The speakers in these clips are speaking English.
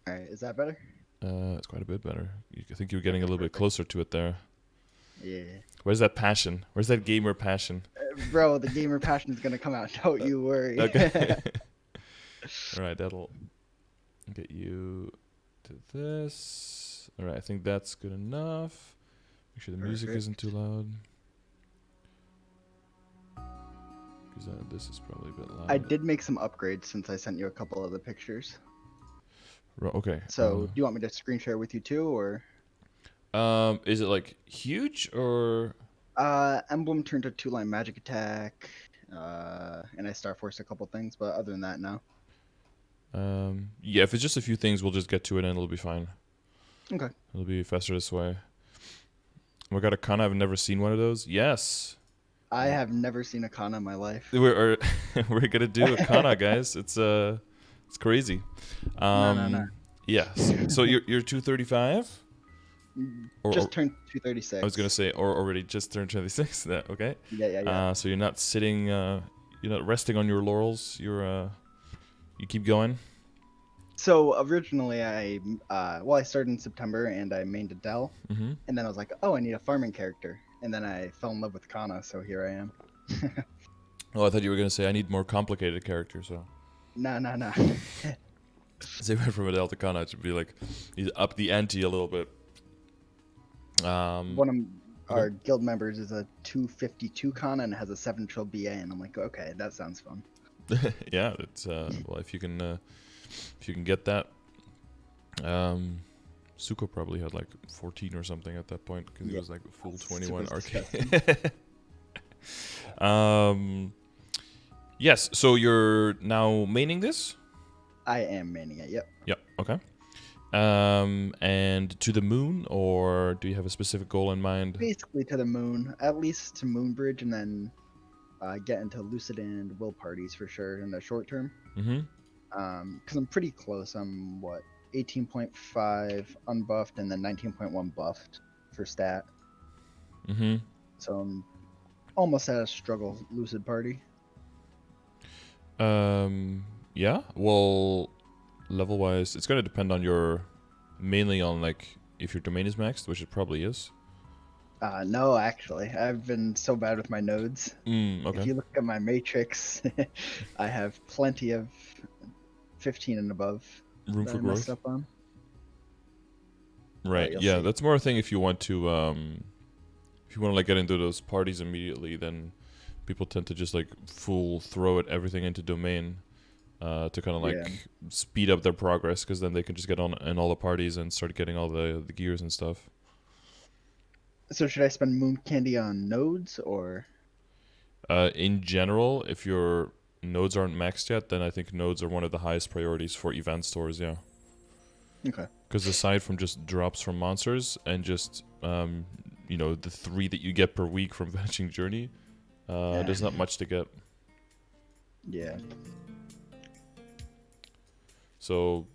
All right, is that better? It's quite a bit better. I think you're getting a Okay, little bit perfect. closer to it there. Yeah. Where's that passion? Where's that gamer passion? Bro, the gamer passion is gonna come out. Don't Uh, you worry. okay. All right, that'll get you to this. All right, I think that's good enough. Make sure the music isn't too Perfect. loud. Because this is probably a bit I loud. did make some upgrades since I sent you a couple of the pictures. Okay. So, do you want me to screen share with you too, or? Is it like huge or? Emblem turned to two-line magic attack, and I Star Force a couple things, but other than that, no. Yeah, if it's just a few things, we'll just get to it and it'll be fine. Okay. It'll be faster this way. We got a Kanna. I've never seen one of those. Yes, I have never seen a Kanna in my life. we're we're gonna do a Kanna, guys. It's crazy. No, no, no. Um, yes. So you're 235, or Just turned I was gonna 236. say, or already just turned 26. That okay? Yeah, yeah, yeah. So you're not sitting, you're not resting on your laurels. You keep going. So originally, I started in September and I mained a Dell, Mm-hmm. and then I was like, oh, I need a farming character, and then I fell in love with Kanna, so here I am. Oh, I thought you were gonna say I need more complicated characters. So No, no, no. they went from Adele to Kanna. It should be like, he's up the ante a little bit. One of Okay. our guild members is a 252 Kanna and has a 7 trill BA, and I'm like, okay, that sounds fun. Yeah, it's well, if you can get that. Suko probably had like 14 or something at that point because he Yeah, was like full super 21 disgusting. arcade. um, yes. So you're now maining this. I am manning it. Yep. Yep. Okay. And to the moon, or do you have a specific goal in mind? Basically to the moon, at least to Moonbridge, and then get into Lucid and Will parties for sure in the short term. Mm-hmm. Because I'm pretty close. I'm what 18.5 unbuffed and then 19.1 buffed for stat. Mm-hmm. So I'm almost at a struggle Lucid party. Yeah. Well, level wise, it's gonna depend on your, mainly on like if your domain is maxed, which it probably is. No, actually, I've been so bad with my nodes. If Okay. you look at my matrix, I have plenty of 15 and above Room that for I messed growth. up on. Right. You'll Yeah, see. that's more a thing if you want to if you want to like get into those parties immediately, then people tend to just like full throw it everything into domain to kind of Yeah. like speed up their progress because then they can just get on in all the parties and start getting all the gears and stuff. So should I spend moon candy on nodes or? In general, if your nodes aren't maxed yet, then I think nodes are one of the highest priorities for event stores. Yeah. Okay. Because aside from just drops from monsters and just the 3 that you get per week from Vanishing Journey, Yeah. there's not much to get. Yeah. So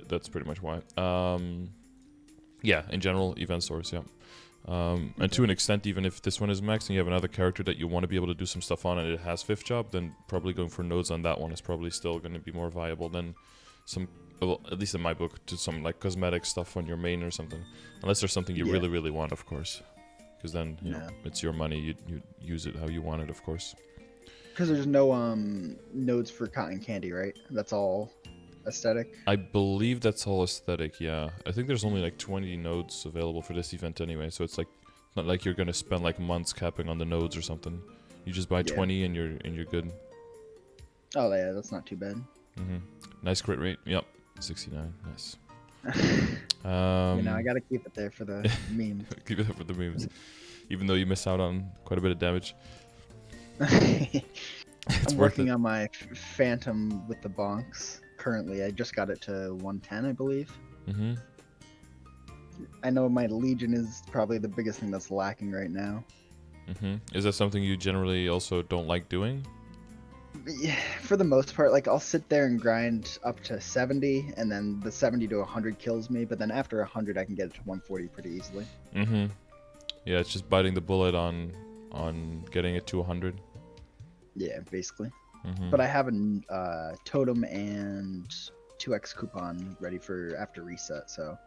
that's pretty much why. Yeah, in general, event stores, yeah. And Okay. to an extent, even if this one is maxed and you have another character that you want to be able to do some stuff on and it has 5th job, then probably going for nodes on that one is probably still going to be more viable than some, well, at least in my book, to some like cosmetic stuff on your main or something. Unless there's something you Yeah. really, really want, of course. Because then, Yeah. it's your money. You use it how you want it, of course. Because there's no nodes for cotton candy, right? That's all aesthetic. I believe that's all aesthetic, yeah. I think there's only like 20 nodes available for this event anyway, so it's like not like you're gonna spend like months capping on the nodes or something. You just buy Yeah. 20 and you're good. Oh yeah, that's not too bad. Nice crit rate. Yep. 69. Nice. I gotta keep it there for the memes. Keep it up with the memes. Even though you miss out on quite a bit of damage. It's I'm worth it. working on my Phantom with the bonks. Currently, I just got it to 110, I believe. Mm-hmm. I know my Legion is probably the biggest thing that's lacking right now. Mm-hmm. Is that something you generally also don't like doing? Yeah, for the most part, like I'll sit there and grind up to 70, and then the 70 to 100 kills me. But then after 100, I can get it to 140 pretty easily. Mm-hmm. Yeah, it's just biting the bullet on getting it to 100. Yeah, basically. Mm-hmm. But I have a totem and 2x coupon ready for after reset, so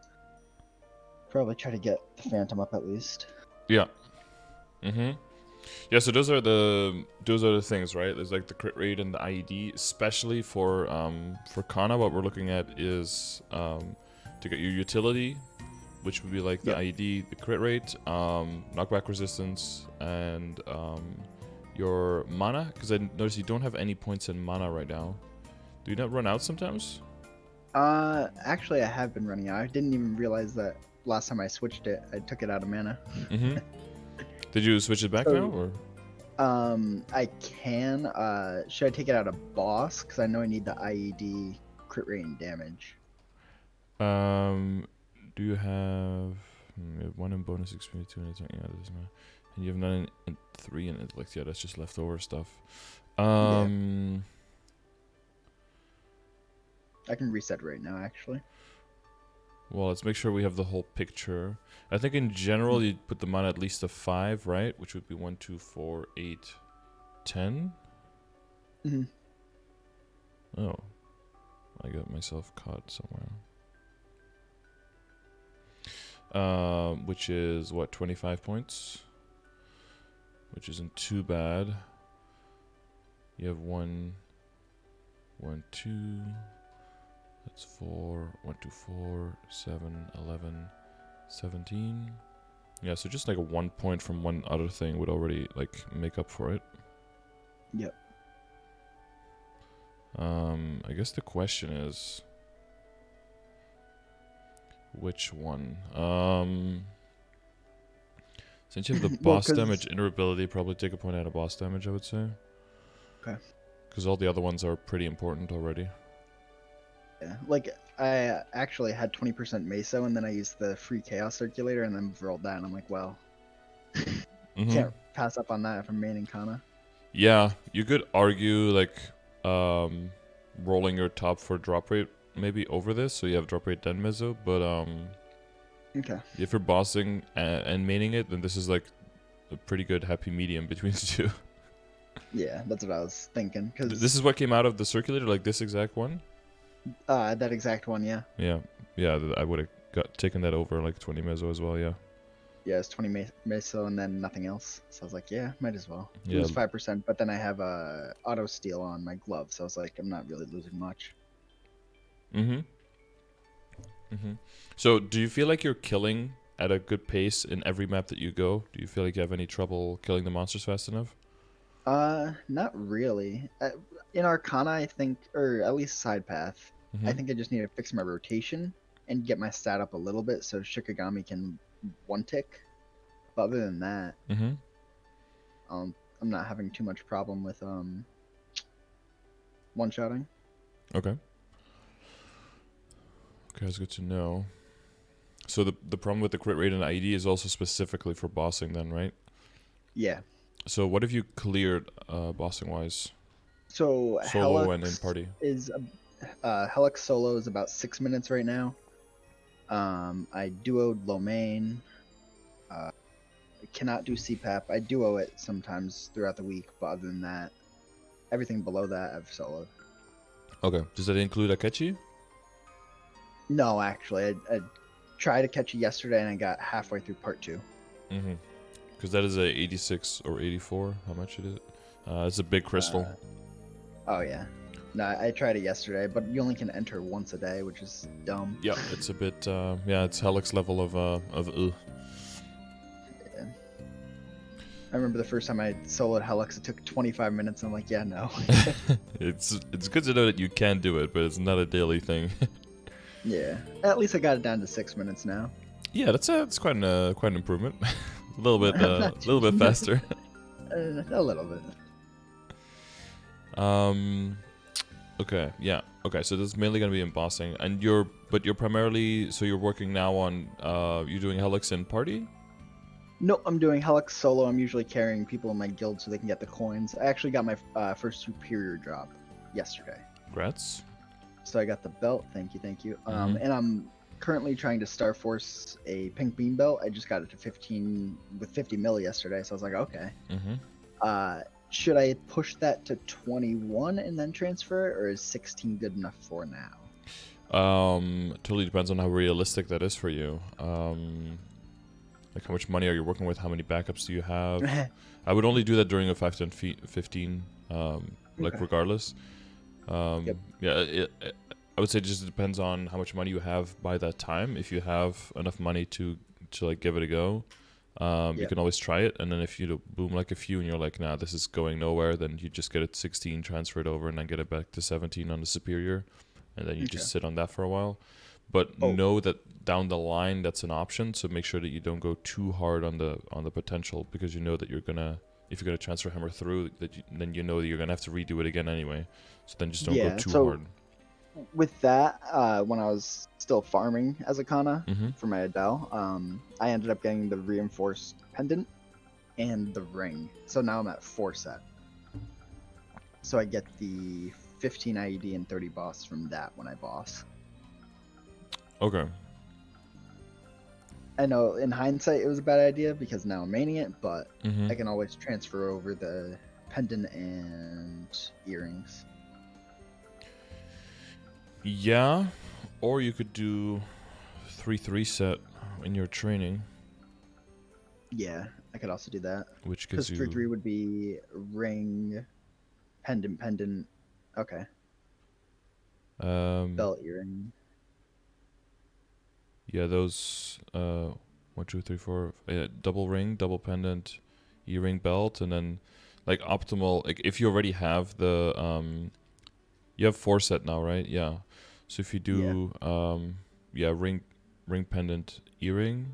probably try to get the Phantom up at least. Yeah. Yeah, so those are the things, right? There's like the crit rate and the IED, especially for Kanna. What we're looking at is to get your utility, which would be like the IED, the crit rate, knockback resistance, and your mana. Because I noticed you don't have any points in mana right now. Do you not run out sometimes? Actually, I have been running out. I didn't even realize that last time I switched it, I took it out of mana. Did you switch it back now, or? I can. Should I take it out of boss? Because I know I need the IED, crit rate, and damage. Do you have 1 in bonus experience, 2 in attack? Yeah, that doesn't matter. And you have 9 and 3 in intellect. Yeah, that's just leftover stuff. Yeah. I can reset right now, actually. Well, let's make sure we have the whole picture. I think in general you'd put them on at least a 5, right? Which would be 1, 2, 4, 8, 10. Oh, I got myself caught somewhere. Which is what, 25 points? Which isn't too bad. You have 1, 1, 2. That's 4, 1, 2, 4, 7, 11, 17. Yeah, so just like a 1 point from one other thing would already like make up for it. Yep. I guess the question is which one? Since you have the boss damage inner ability, probably take a point out of boss damage, I would say. Okay. Because all the other ones are pretty important already. Yeah, like I actually had 20% Meso, and then I used the free Chaos Circulator, and then rolled that, and I'm like, well, can't pass up on that if I'm maining Kanna. Yeah, you could argue like rolling your top for drop rate maybe over this, so you have drop rate then Meso, but okay. If you're bossing and maining it, then this is like a pretty good happy medium between the two. Yeah, that's what I was thinking. Cause this is what came out of the circulator, like this exact one. That exact one, yeah. Yeah, I would have taken that over like 20 Meso as well, yeah. Yeah, it's 20 Meso and then nothing else. So I was like, yeah, might as well. Yeah. Lose 5%, but then I have auto steal on my glove, so I was like, I'm not really losing much. So, do you feel like you're killing at a good pace in every map that you go? Do you feel like you have any trouble killing the monsters fast enough? Not really. In Arcana, I think, or at least side path, I think I just need to fix my rotation and get my stat up a little bit so Shikigami can one tick. But other than that, I'm not having too much problem with one shotting. Okay. Okay, that's good to know. So the problem with the crit rate and IED is also specifically for bossing then, right? Yeah. So what have you cleared bossing wise? So Solo Helix and in party is Helix solo is about 6 minutes right now. I duoed Lomain. I cannot do CPAP. I duo it sometimes throughout the week, but other than that, everything below that I've soloed. Okay. Does that include Akechi? No, actually, I tried to catch it yesterday and I got halfway through part 2. Because that is a 86 or 84. How much it is? It's a big crystal. Oh yeah. No, I tried it yesterday, but you only can enter once a day, which is dumb. Yeah, it's a bit. Yeah, it's Helix level of. Yeah. I remember the first time I soloed Helix, it took 25 minutes, and I'm like, yeah, no. It's good to know that you can do it, but it's not a daily thing. Yeah, at least I got it down to 6 minutes now. Yeah, that's quite an improvement. a little bit faster. A little bit. Okay, yeah. Okay, so this is mainly gonna be in bossing, and you're primarily, so you're working now on you're doing Helix and party? No, I'm doing Helix solo. I'm usually carrying people in my guild so they can get the coins. I actually got my first superior drop yesterday. Congrats. So I got the belt. Thank you. And I'm currently trying to Star Force a pink beam belt. I just got it to 15 with 50 mil yesterday, so I was like, okay. Should I push that to 21 and then transfer it, or is 16 good enough for now? Totally depends on how realistic that is for you. Like how much money are you working with? How many backups do you have? I would only do that during a 5 to 15, like Okay. regardless. Yep. Yeah, I would say it just depends on how much money you have by that time. If you have enough money to like give it a go, you Yep. can always try it. And then if you boom like a few and you're like, nah, this is going nowhere, then you just get it 16, transfer it over, and then get it back to 17 on the superior, and then you Okay. just sit on that for a while. But Oh, know that down the line that's an option. So make sure that you don't go too hard on the potential, because you know that you're gonna, if you're gonna transfer hammer through, then you know that you're gonna have to redo it again anyway. So then just don't go yeah. too So hard. with that, when I was still farming as a Kanna Mm-hmm. for my Adele, I ended up getting the reinforced pendant and the ring. So now I'm at 4 set. So I get the 15 IED and 30 boss from that when I boss. Okay. I know in hindsight it was a bad idea because now I'm maining it, but Mm-hmm. I can always transfer over the pendant and earrings. Yeah, or you could do 3-3 set in your training, Yeah, I could also do that. which gives Because 3 you 3 would be ring, pendant, pendant. Okay. um Belt earring. yeah, those 1, 2, 3, 4 double ring, double pendant, earring, belt, and then like optimal, like if you already have the you have 4 set now, right? Yeah. So if you Yeah. do yeah, ring pendant earring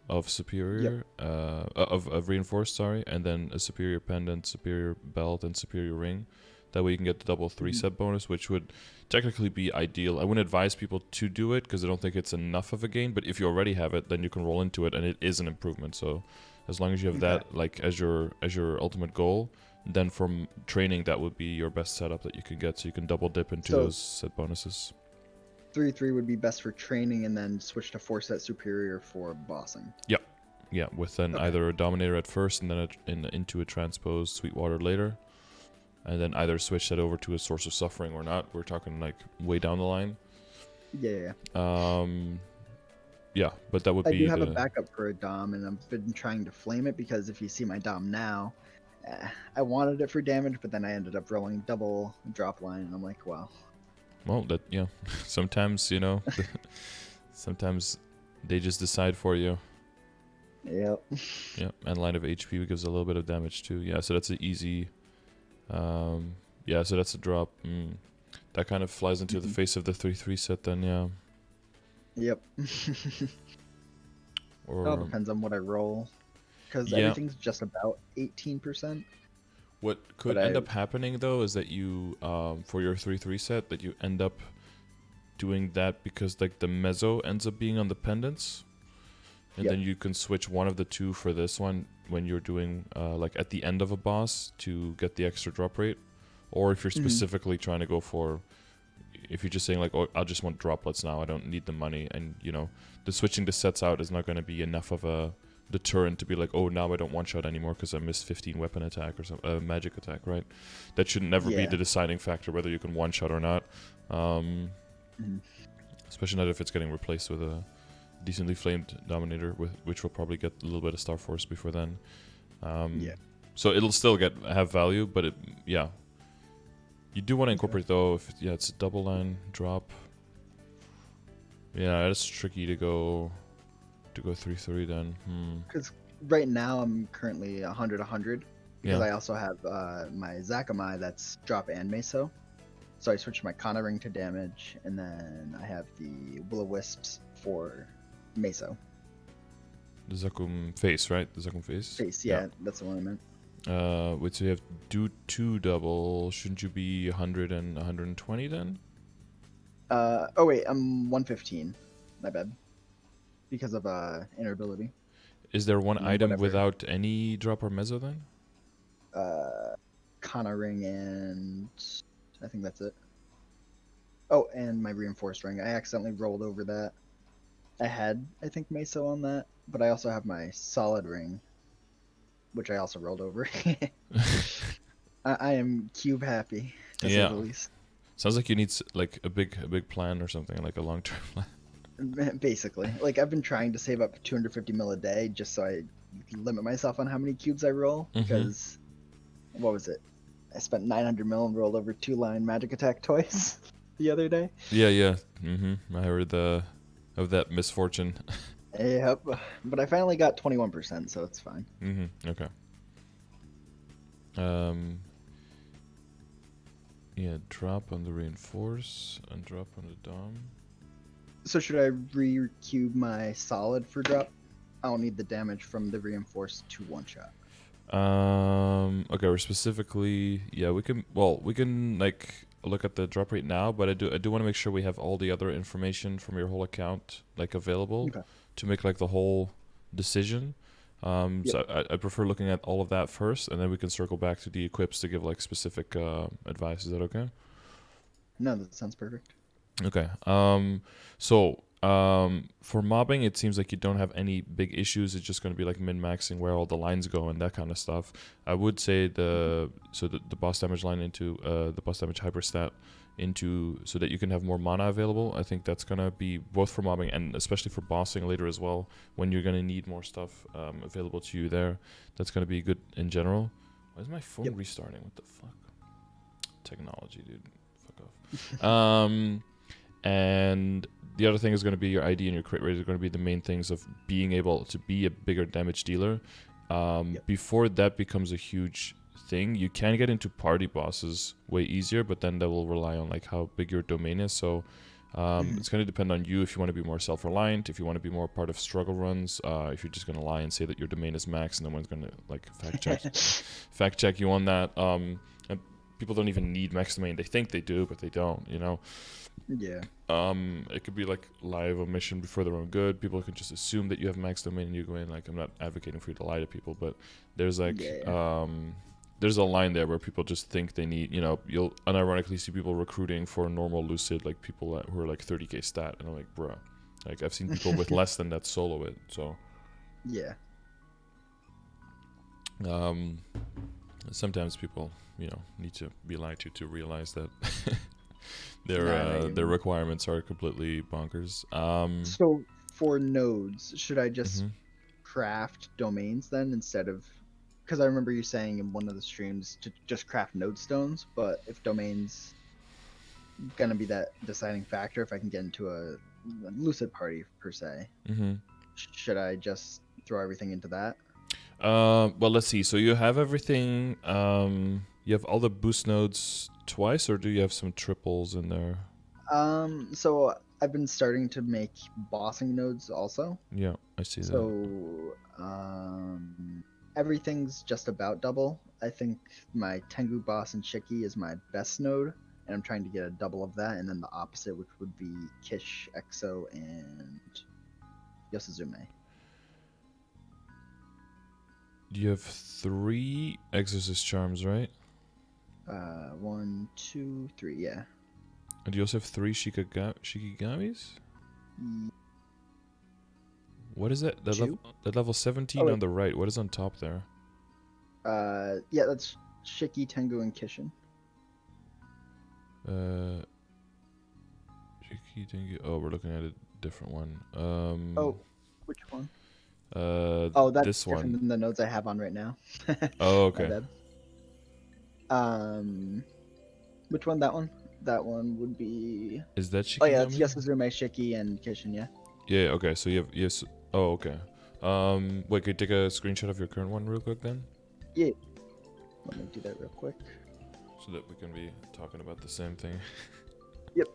of Yep. superior of reinforced, sorry, and then a superior pendant, superior belt, and superior ring. That way you can get the double 3 Mhm. set bonus, which would technically be ideal. I wouldn't advise people to do it because I don't think it's enough of a gain, but if you already have it, then you can roll into it and it is an improvement. So as long as you have Okay. that like as your ultimate goal, then from training that would be your best setup that you could get, so you can double dip into So those set bonuses. 3 3 would be best for training and then switch to 4 set superior for bossing. Yeah, with then Okay. either a Dominator at first and then into a Transposed Sweetwater later. And then either switch that over to a Source of Suffering or not. We're talking like way down the line. Yeah. Yeah, but that would I do be have a the... backup for a Dom, and I've been trying to flame it because if you see my Dom now, I wanted it for damage, but then I ended up rolling double drop line, and I'm like, wow. Well, that, yeah. Sometimes, you know, sometimes they just decide for you. Yep. Yeah, and line of HP gives a little bit of damage too. Yeah, so that's an easy... yeah, so that's a drop. That kind of flies into the face of the 3-3 set then, yeah. Yep. It all Or... depends on what I roll, because Yeah. everything's just about 18%. What could But end I, up happening though is that you, for your 3-3 set, that you end up doing that because like the mezzo ends up being on the pendants, and Yep. then you can switch one of the two for this one when you're doing like at the end of a boss to get the extra drop rate, or if you're specifically trying to go for, if you're just saying like, oh, I just want droplets now, I don't need the money, and you know the switching the sets out is not going to be enough of a deterrent to be like, oh, now I don't one shot anymore because I missed 15 weapon attack or some magic attack, right? That should never be Yeah. the deciding factor whether you can one shot or not, Mhm. especially not if it's getting replaced with a decently flamed Dominator, which will probably get a little bit of Star Force before then. Yeah. So it'll still have value, but it, yeah, you do want to incorporate though. If it's a double line drop. Yeah, it's tricky to go 3-3 then. Because right now I'm currently 100 because Yeah. I also have my Zakamai that's drop and Meso. So I switched my Kanna ring to damage, and then I have the Will-O-Wisps for Meso. The Zakum face, right? The Zakum face? Face, yeah, that's the one I meant. Wait, so you have do 2 double. Shouldn't you be 100 and 120 then? Oh wait, I'm 115. My bad. Because of inner ability. Is there one And then item whatever. without any drop or mezzo then? Kanna ring and I think that's it. Oh, and my reinforced ring. I accidentally rolled over that. I had, I think, Meso on that, but I also have my solid ring, which I also rolled over. I am cube happy, to say the Yeah. least. Sounds like you need like a big plan or something, like a long-term plan. Basically, like I've been trying to save up 250 mil a day just so I limit myself on how many cubes I roll. Because what was it? I spent 900 mil and rolled over 2-line magic attack twice the other day. Yeah. I heard of that misfortune. Yep, but I finally got 21%, so it's fine. Okay. Yeah, drop on the reinforce and drop on the dom. So should I re-cube my solid for drop? I don't need the damage from the reinforce to one shot. Okay, we're specifically, yeah, we can like look at the drop rate now, but I do want to make sure we have all the other information from your whole account like available to make like the whole decision. So I prefer looking at all of that first, and then we can circle back to the equips to give like specific advice. Is that okay? No, that sounds perfect. Okay. For mobbing, it seems like you don't have any big issues. It's just going to be like min-maxing where all the lines go and that kind of stuff. I would say the boss damage line into the boss damage hyperstat into so that you can have more mana available. I think that's going to be both for mobbing and especially for bossing later as well, when you're going to need more stuff available to you there. That's going to be good in general. Why is my phone restarting? What the fuck? Technology, dude. Fuck off. And the other thing is going to be your ID and your crit rate are going to be the main things of being able to be a bigger damage dealer. Before that becomes a huge thing, you can get into party bosses way easier, but then that will rely on like how big your domain is. So it's going to depend on you if you want to be more self-reliant, if you want to be more part of struggle runs, if you're just going to lie and say that your domain is max and no one's going to like fact check you on that. And people don't even need max domain. They think they do, but they don't, you know? Yeah. It could be like live omission before their own good. People can just assume that you have max domain and you go in. Like, I'm not advocating for you to lie to people, but there's like there's a line there where people just think they need, you know, you'll unironically see people recruiting for normal lucid, like people who are like 30k stat, and I'm like, bruh, like I've seen people with less than that solo it. So yeah. Sometimes people, you know, need to be lied to realize that their requirements are completely bonkers. So for nodes, should I just craft domains then instead of? Because I remember you saying in one of the streams to just craft node stones, but if domains gonna be that deciding factor, if I can get into a lucid party per se, should I just throw everything into that? Well, let's see. So you have everything. You have all the boost nodes twice, or do you have some triples in there? So I've been starting to make bossing nodes also. Yeah, I see that. So everything's just about double. I think my Tengu boss and Shiki is my best node, and I'm trying to get a double of that, and then the opposite, which would be Kish, Exo, and Yosuzume. You have 3 Exorcist charms, right? 1, 2, 3, yeah. And you also have 3 Shikigamis? What is it? That level 17 on the right. What is on top there? Yeah, that's Shiki, Tengu, and Kishin. Shiki, Tengu. Oh, we're looking at a different one. Which one? That's this different one than the nodes I have on right now. Oh, okay. Which one? That one? That one would be. Is that Shiki? Oh yeah, it's Yosuzume, Shiki, and Kishin. Yeah. Yeah. Okay. So you have yes. Oh, okay. Wait, could you take a screenshot of your current one real quick then? Yeah. Let me do that real quick. So that we can be talking about the same thing. Yep.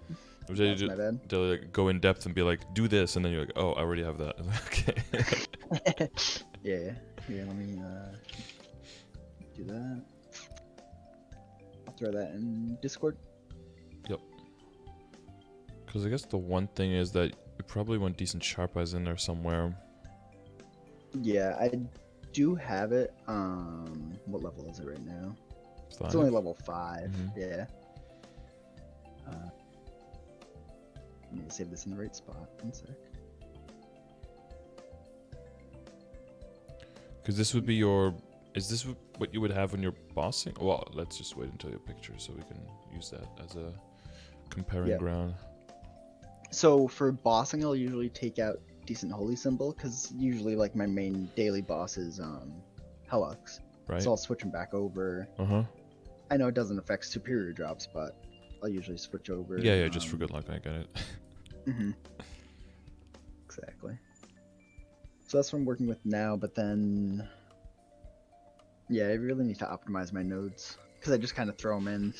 That's my bad. To like go in depth and be like, do this, and then you're like, oh, I already have that. Okay. Yeah. Here, let me do that. I'll throw that in Discord. Yep. Because I guess the one thing is that you probably want decent sharp eyes in there somewhere. Yeah, I do have it. What level is it right now? 5? It's only level 5. Yeah. I need to save this in the right spot. 1 sec. Because this would be your. Is this what you would have when you're bossing? Well, let's just wait until your picture so we can use that as a comparing Yep. ground. So for bossing, I'll usually take out Decent Holy Symbol, because usually like my main daily boss is Helux. Right. So I'll switch them back over. Uh-huh. I know it doesn't affect superior drops, but I'll usually switch over. Yeah, just for good luck, I get it. Mm-hmm. Exactly. So that's what I'm working with now, but then... Yeah, I really need to optimize my nodes, because I just kind of throw them in.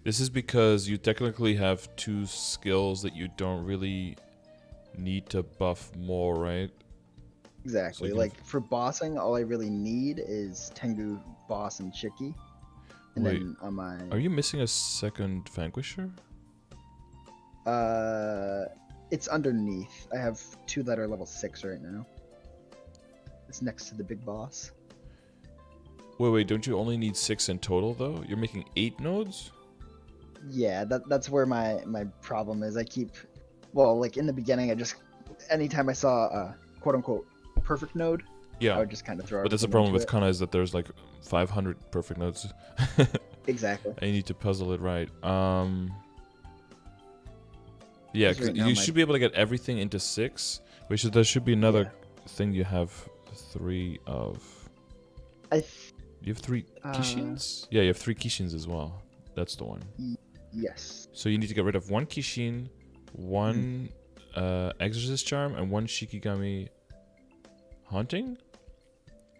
This is because you technically have 2 skills that you don't really need to buff more, right? Exactly. So like, for bossing, all I really need is Tengu, Boss, and Shiki. And Wait, then on my... Are you missing a second Vanquisher? It's underneath. I have 2 that are level 6 right now. It's next to the big boss. Wait, don't you only need 6 in total, though? You're making 8 nodes? Yeah, that's where my problem is. I keep... Well, like, in the beginning, I just... Anytime I saw a quote-unquote perfect node, Yeah. I would just kind of throw But that's the everything problem into with it. Kanna, is that there's like 500 perfect nodes. Exactly. And you need to puzzle it right. Yeah, Because because right now you my- should be able to get everything into 6. Which there should be another thing you have 3 of. You have 3 Kishins? Yeah, you have 3 Kishins as well. That's the one. Yes. So you need to get rid of 1 Kishin, 1 Exorcist Charm, and 1 Shikigami Haunting?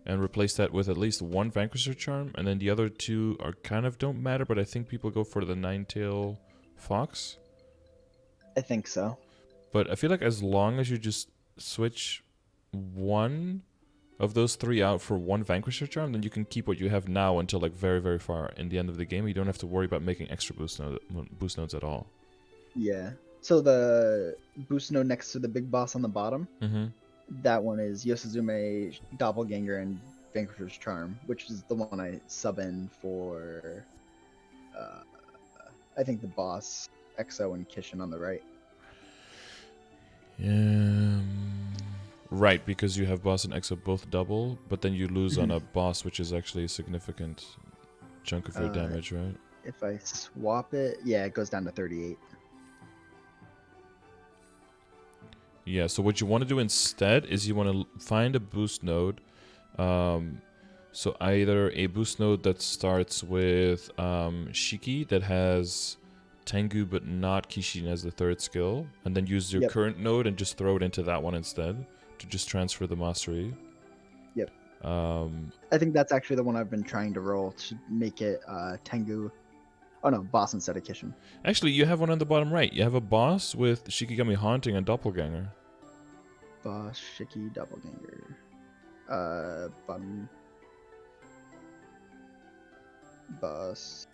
And replace that with at least 1 Vanquisher Charm, and then the other 2 are kind of don't matter, but I think people go for the Ninetail Fox. I think so. But I feel like as long as you just switch 1 of those 3 out for 1 Vanquisher Charm, then you can keep what you have now until like very, very far in the end of the game. You don't have to worry about making extra boost nodes at all. Yeah. So the boost node next to the big boss on the bottom, Mm-hmm. that one is Yosuzume, Doppelganger, and Vanquisher's Charm, which is the one I sub in for, I think the boss, Exo, and Kishin on the right. Right, because you have boss and Exo both double, but then you lose on a boss, which is actually a significant chunk of your damage, right? If I swap it, yeah, it goes down to 38. Yeah, so what you want to do instead is you want to find a boost node. So either a boost node that starts with Shiki that has Tengu but not Kishin as the 3rd skill, and then use your current node and just throw it into that one instead to just transfer the mastery. Yep. I think that's actually the one I've been trying to roll to make it Tengu. Oh no, boss instead of Kishin. Actually, you have one on the bottom right. You have a boss with Shikigami Haunting and Doppelganger. Boss, Shiki, Doppelganger. Bottom. Boss.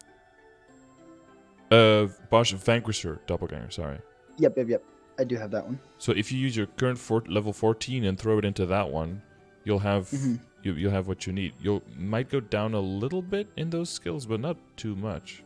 Boss Vanquisher Doppelganger, sorry. Yep. I do have that one. So if you use your current level 14 and throw it into that one, you'll have you'll have what you need. You might go down a little bit in those skills, but not too much.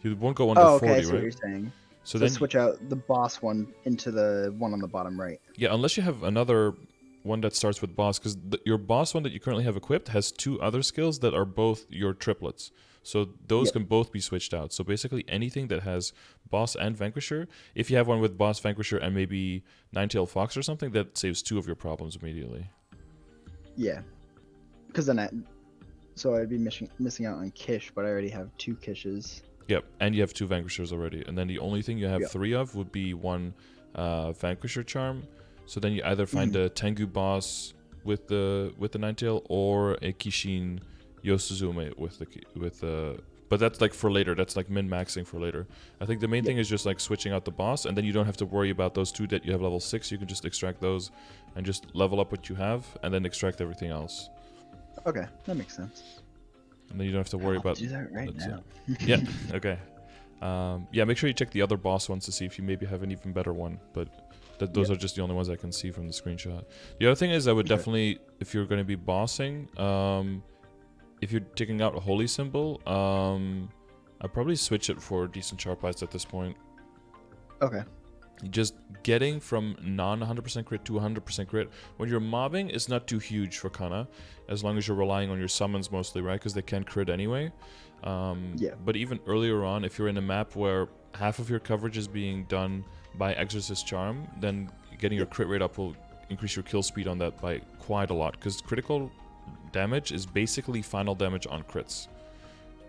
You won't go under 40, I see right? what you're saying. So then then switch out the boss one into the one on the bottom right. Yeah, unless you have another one that starts with boss, because your boss one that you currently have equipped has 2 other skills that are both your triplets. So those can both be switched out. So basically anything that has boss and Vanquisher, if you have one with boss, Vanquisher, and maybe Ninetail Fox or something, that saves 2 of your problems immediately. Yeah. Because then so I'd be missing out on Kish, but I already have 2 Kishes. Yep, and you have 2 Vanquishers already. And then the only thing you have 3 of would be 1 Vanquisher Charm. So then you either find a Tengu boss with the Ninetail or a Kishin Yosuzume with the but that's like for later. That's like min-maxing for later. I think the main thing is just like switching out the boss, and then you don't have to worry about those 2 that you have level 6. You can just extract those and just level up what you have and then extract everything else. Okay, that makes sense. And then you don't have to worry about... do that right now. Yeah, okay. Yeah, make sure you check the other boss ones to see if you maybe have an even better one, but those are just the only ones I can see from the screenshot. The other thing is I would definitely, if you're going to be bossing, if you're taking out a holy symbol, I'd probably switch it for decent sharp eyes at this point. Okay. Just getting from non-100% crit to 100% crit when you're mobbing is not too huge for Kanna, as long as you're relying on your summons mostly, right? Because they can crit anyway. Yeah. But even earlier on, if you're in a map where half of your coverage is being done by Exorcist Charm, then getting your crit rate up will increase your kill speed on that by quite a lot, because critical damage is basically final damage on crits.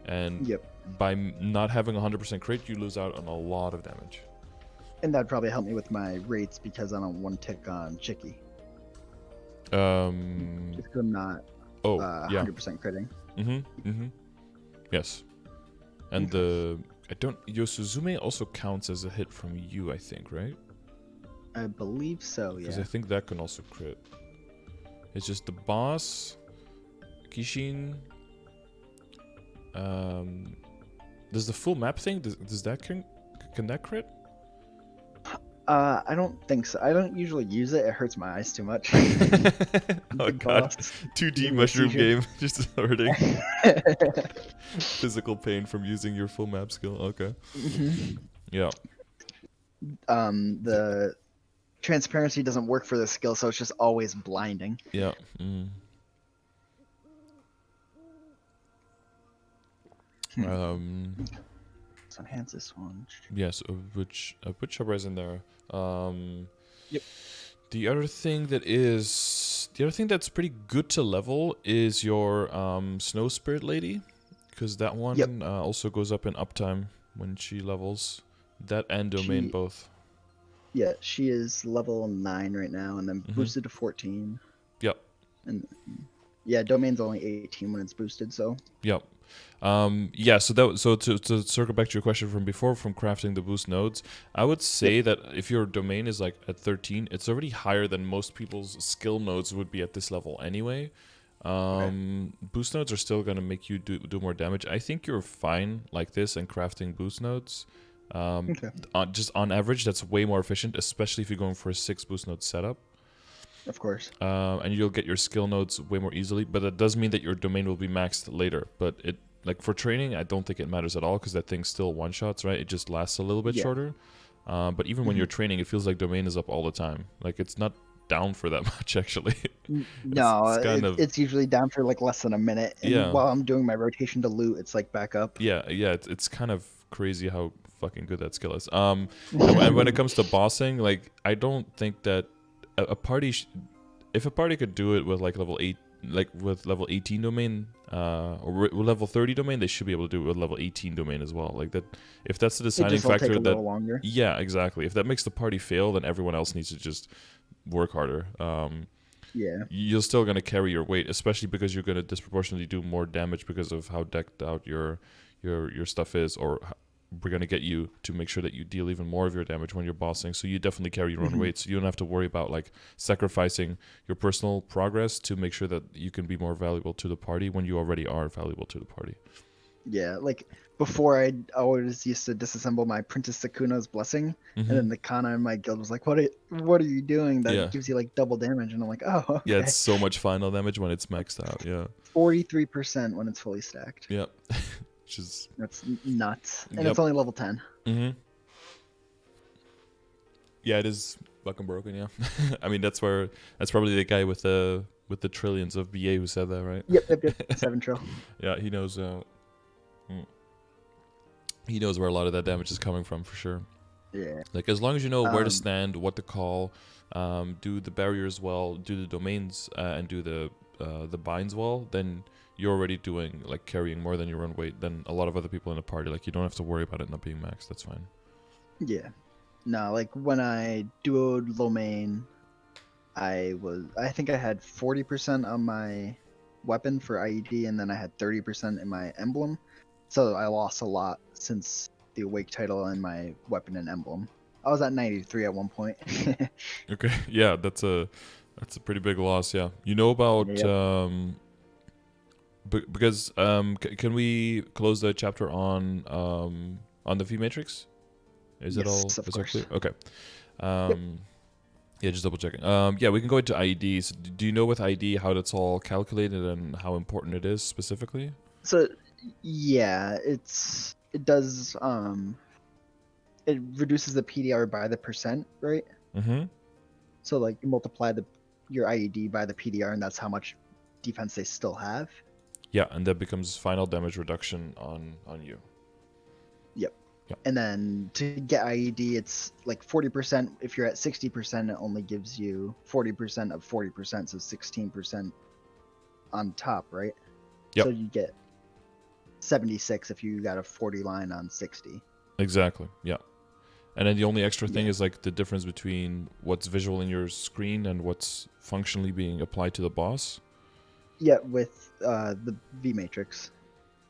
And by not having 100% crit, you lose out on a lot of damage. And that'd probably help me with my rates because I'm on one tick on Chicky. Just because I'm not 100% critting. Yes. And Yosuzume also counts as a hit from you, I think, right? I believe so, yeah. Because I think that can also crit. It's just the boss, Kishin. Does the full map thing, does that can that crit? I don't think so. I don't usually use it. It hurts my eyes too much. Oh god, 2D mushroom game, just hurting. Physical pain from using your full map skill. Okay. Yeah. The transparency doesn't work for this skill, so it's just always blinding. Yeah. Let's enhance this one. Yes, which put Shabraz in there. Yep. The other thing that's pretty good to level is your Snow Spirit Lady, because that one also goes up in uptime when she levels. That and Domain both. Yeah, she is level 9 right now, and then boosted to 14. Yep. And yeah, Domain's only 18 when it's boosted, so. Yep. Yeah, so to circle back to your question from before, from crafting the boost nodes, I would say that if your domain is like at 13, it's already higher than most people's skill nodes would be at this level anyway. Boost nodes are still gonna make you do more damage. I think you're fine like this and crafting boost nodes. Just on average, that's way more efficient, especially if you're going for a 6 boost node setup. Of course. And you'll get your skill nodes way more easily, but that does mean that your domain will be maxed later. But it, like for training, I don't think it matters at all, because that thing still one-shots, right? It just lasts a little bit shorter. But even when you're training, it feels like domain is up all the time. Like it's not down for that much, actually. No, it's usually down for like less than a minute. And while I'm doing my rotation to loot, it's like back up. Yeah, it's kind of crazy how fucking good that skill is. And when it comes to bossing, like I don't think that a party, if a party could do it with like level 8, like with level 18 domain, or with level 30 domain, they should be able to do it with level 18 domain as well. Like that, if that's the deciding factor, take a little longer. Yeah, exactly. If that makes the party fail, then everyone else needs to just work harder. You're still gonna carry your weight, especially because you're gonna disproportionately do more damage because of how decked out your stuff is, or we're going to get you to make sure that you deal even more of your damage when you're bossing. So you definitely carry your own weight. So you don't have to worry about like sacrificing your personal progress to make sure that you can be more valuable to the party when you already are valuable to the party. Yeah, like before I always used to disassemble my Princess Sakuna's blessing, and then the Kanna in my guild was like, what are you doing? That gives you like double damage. And I'm like, oh, okay. Yeah, it's so much final damage when it's maxed out. Yeah. 43% when it's fully stacked. Yeah. That's nuts, and it's only level 10. Yeah, it is fucking broken. Yeah, I mean that's probably the guy with the trillions of BA who said that, right? Yep. 7 trill. Yeah, he knows. He knows where a lot of that damage is coming from for sure. Yeah. Like as long as you know where to stand, what to call, do the barriers well, do the domains, and do the binds well, then you're already doing like carrying more than your own weight than a lot of other people in the party. Like you don't have to worry about it not being maxed. That's fine. Yeah. No, like when I duoed low main, I think I had 40% on my weapon for IED, and then I had 30% in my emblem. So I lost a lot since the awake title and my weapon and emblem. I was at 93 at one point. Okay. Yeah, that's a pretty big loss. Yeah. You know about because can we close the chapter on the V matrix? Is it all? Of course. Clear? Okay. Yeah, just double checking. Yeah, we can go into IEDs. Do you know with IED how that's all calculated and how important it is specifically? So yeah, it does it reduces the PDR by the percent, right? So like you multiply your IED by the PDR, and that's how much defense they still have. Yeah, and that becomes final damage reduction on you. Yep. Yeah. And then to get IED, it's like 40%. If you're at 60%, it only gives you 40% of 40%, so 16% on top, right? Yep. So you get 76 if you got a 40 line on 60. Exactly. Yeah. And then the only extra thing is like the difference between what's visual in your screen and what's functionally being applied to the boss. Yeah, with the V matrix.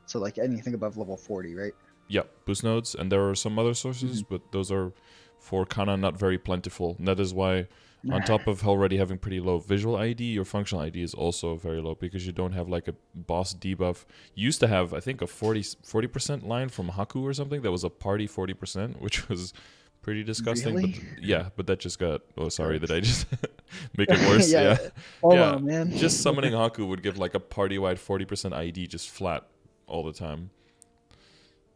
So like anything above level 40, right? Yeah, boost nodes, and there are some other sources, but those are for Kanna not very plentiful. And that is why, on top of already having pretty low visual ID, your functional ID is also very low because you don't have like a boss debuff. You used to have, I think, a 40% line from Haku or something that was a party 40%, which was pretty disgusting. Really? But yeah, but that just got. Oh, sorry, did I just make it worse? Yeah. Hold on, man. Just summoning Haku would give like a party-wide 40% ID just flat all the time.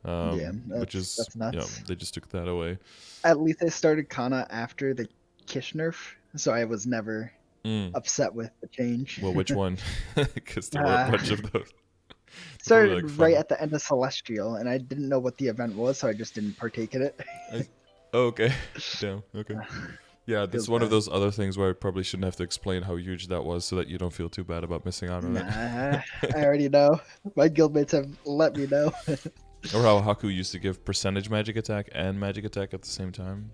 That's nuts. Yeah, they just took that away. At least I started Kanna after the Kish nerf, so I was never upset with the change. Well, which one? Because there were a bunch of those. Started like right at the end of Celestial, and I didn't know what the event was, so I just didn't partake in it. Okay. Damn. Okay. Yeah, that's one of those other things where I probably shouldn't have to explain how huge that was so that you don't feel too bad about missing out on it. I already know. My guildmates have let me know. Or how Haku used to give percentage magic attack and magic attack at the same time.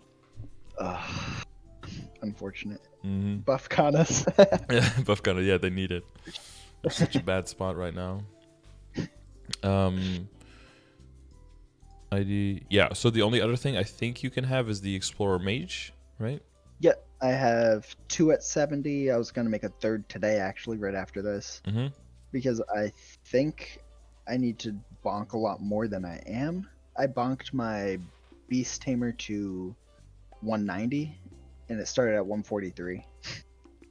Unfortunate. Buff Kannas. Yeah, buff Kanna. Yeah, they need it. It's such a bad spot right now. ID. Yeah, so the only other thing I think you can have is the Explorer Mage, right? Yeah, I have 2 at 70. I was going to make a third today, actually, right after this. Because I think I need to bonk a lot more than I am. I bonked my Beast Tamer to 190, and it started at 143.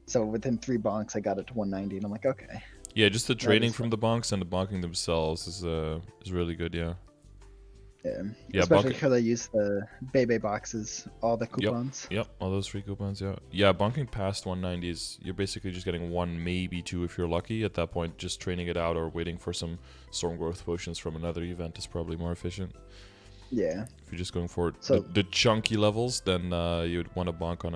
So within 3 bonks, I got it to 190, and I'm like, okay. Yeah, just the trading from the bonks and the bonking themselves is really good, yeah. Yeah, especially because I use the Bebe boxes, all the coupons. Yep, all those free coupons, yeah. Yeah, bonking past 190 is, you're basically just getting 1, maybe 2 if you're lucky. At that point, just training it out or waiting for some Storm Growth potions from another event is probably more efficient. Yeah. If you're just going for the chunky levels, then you'd want to bonk on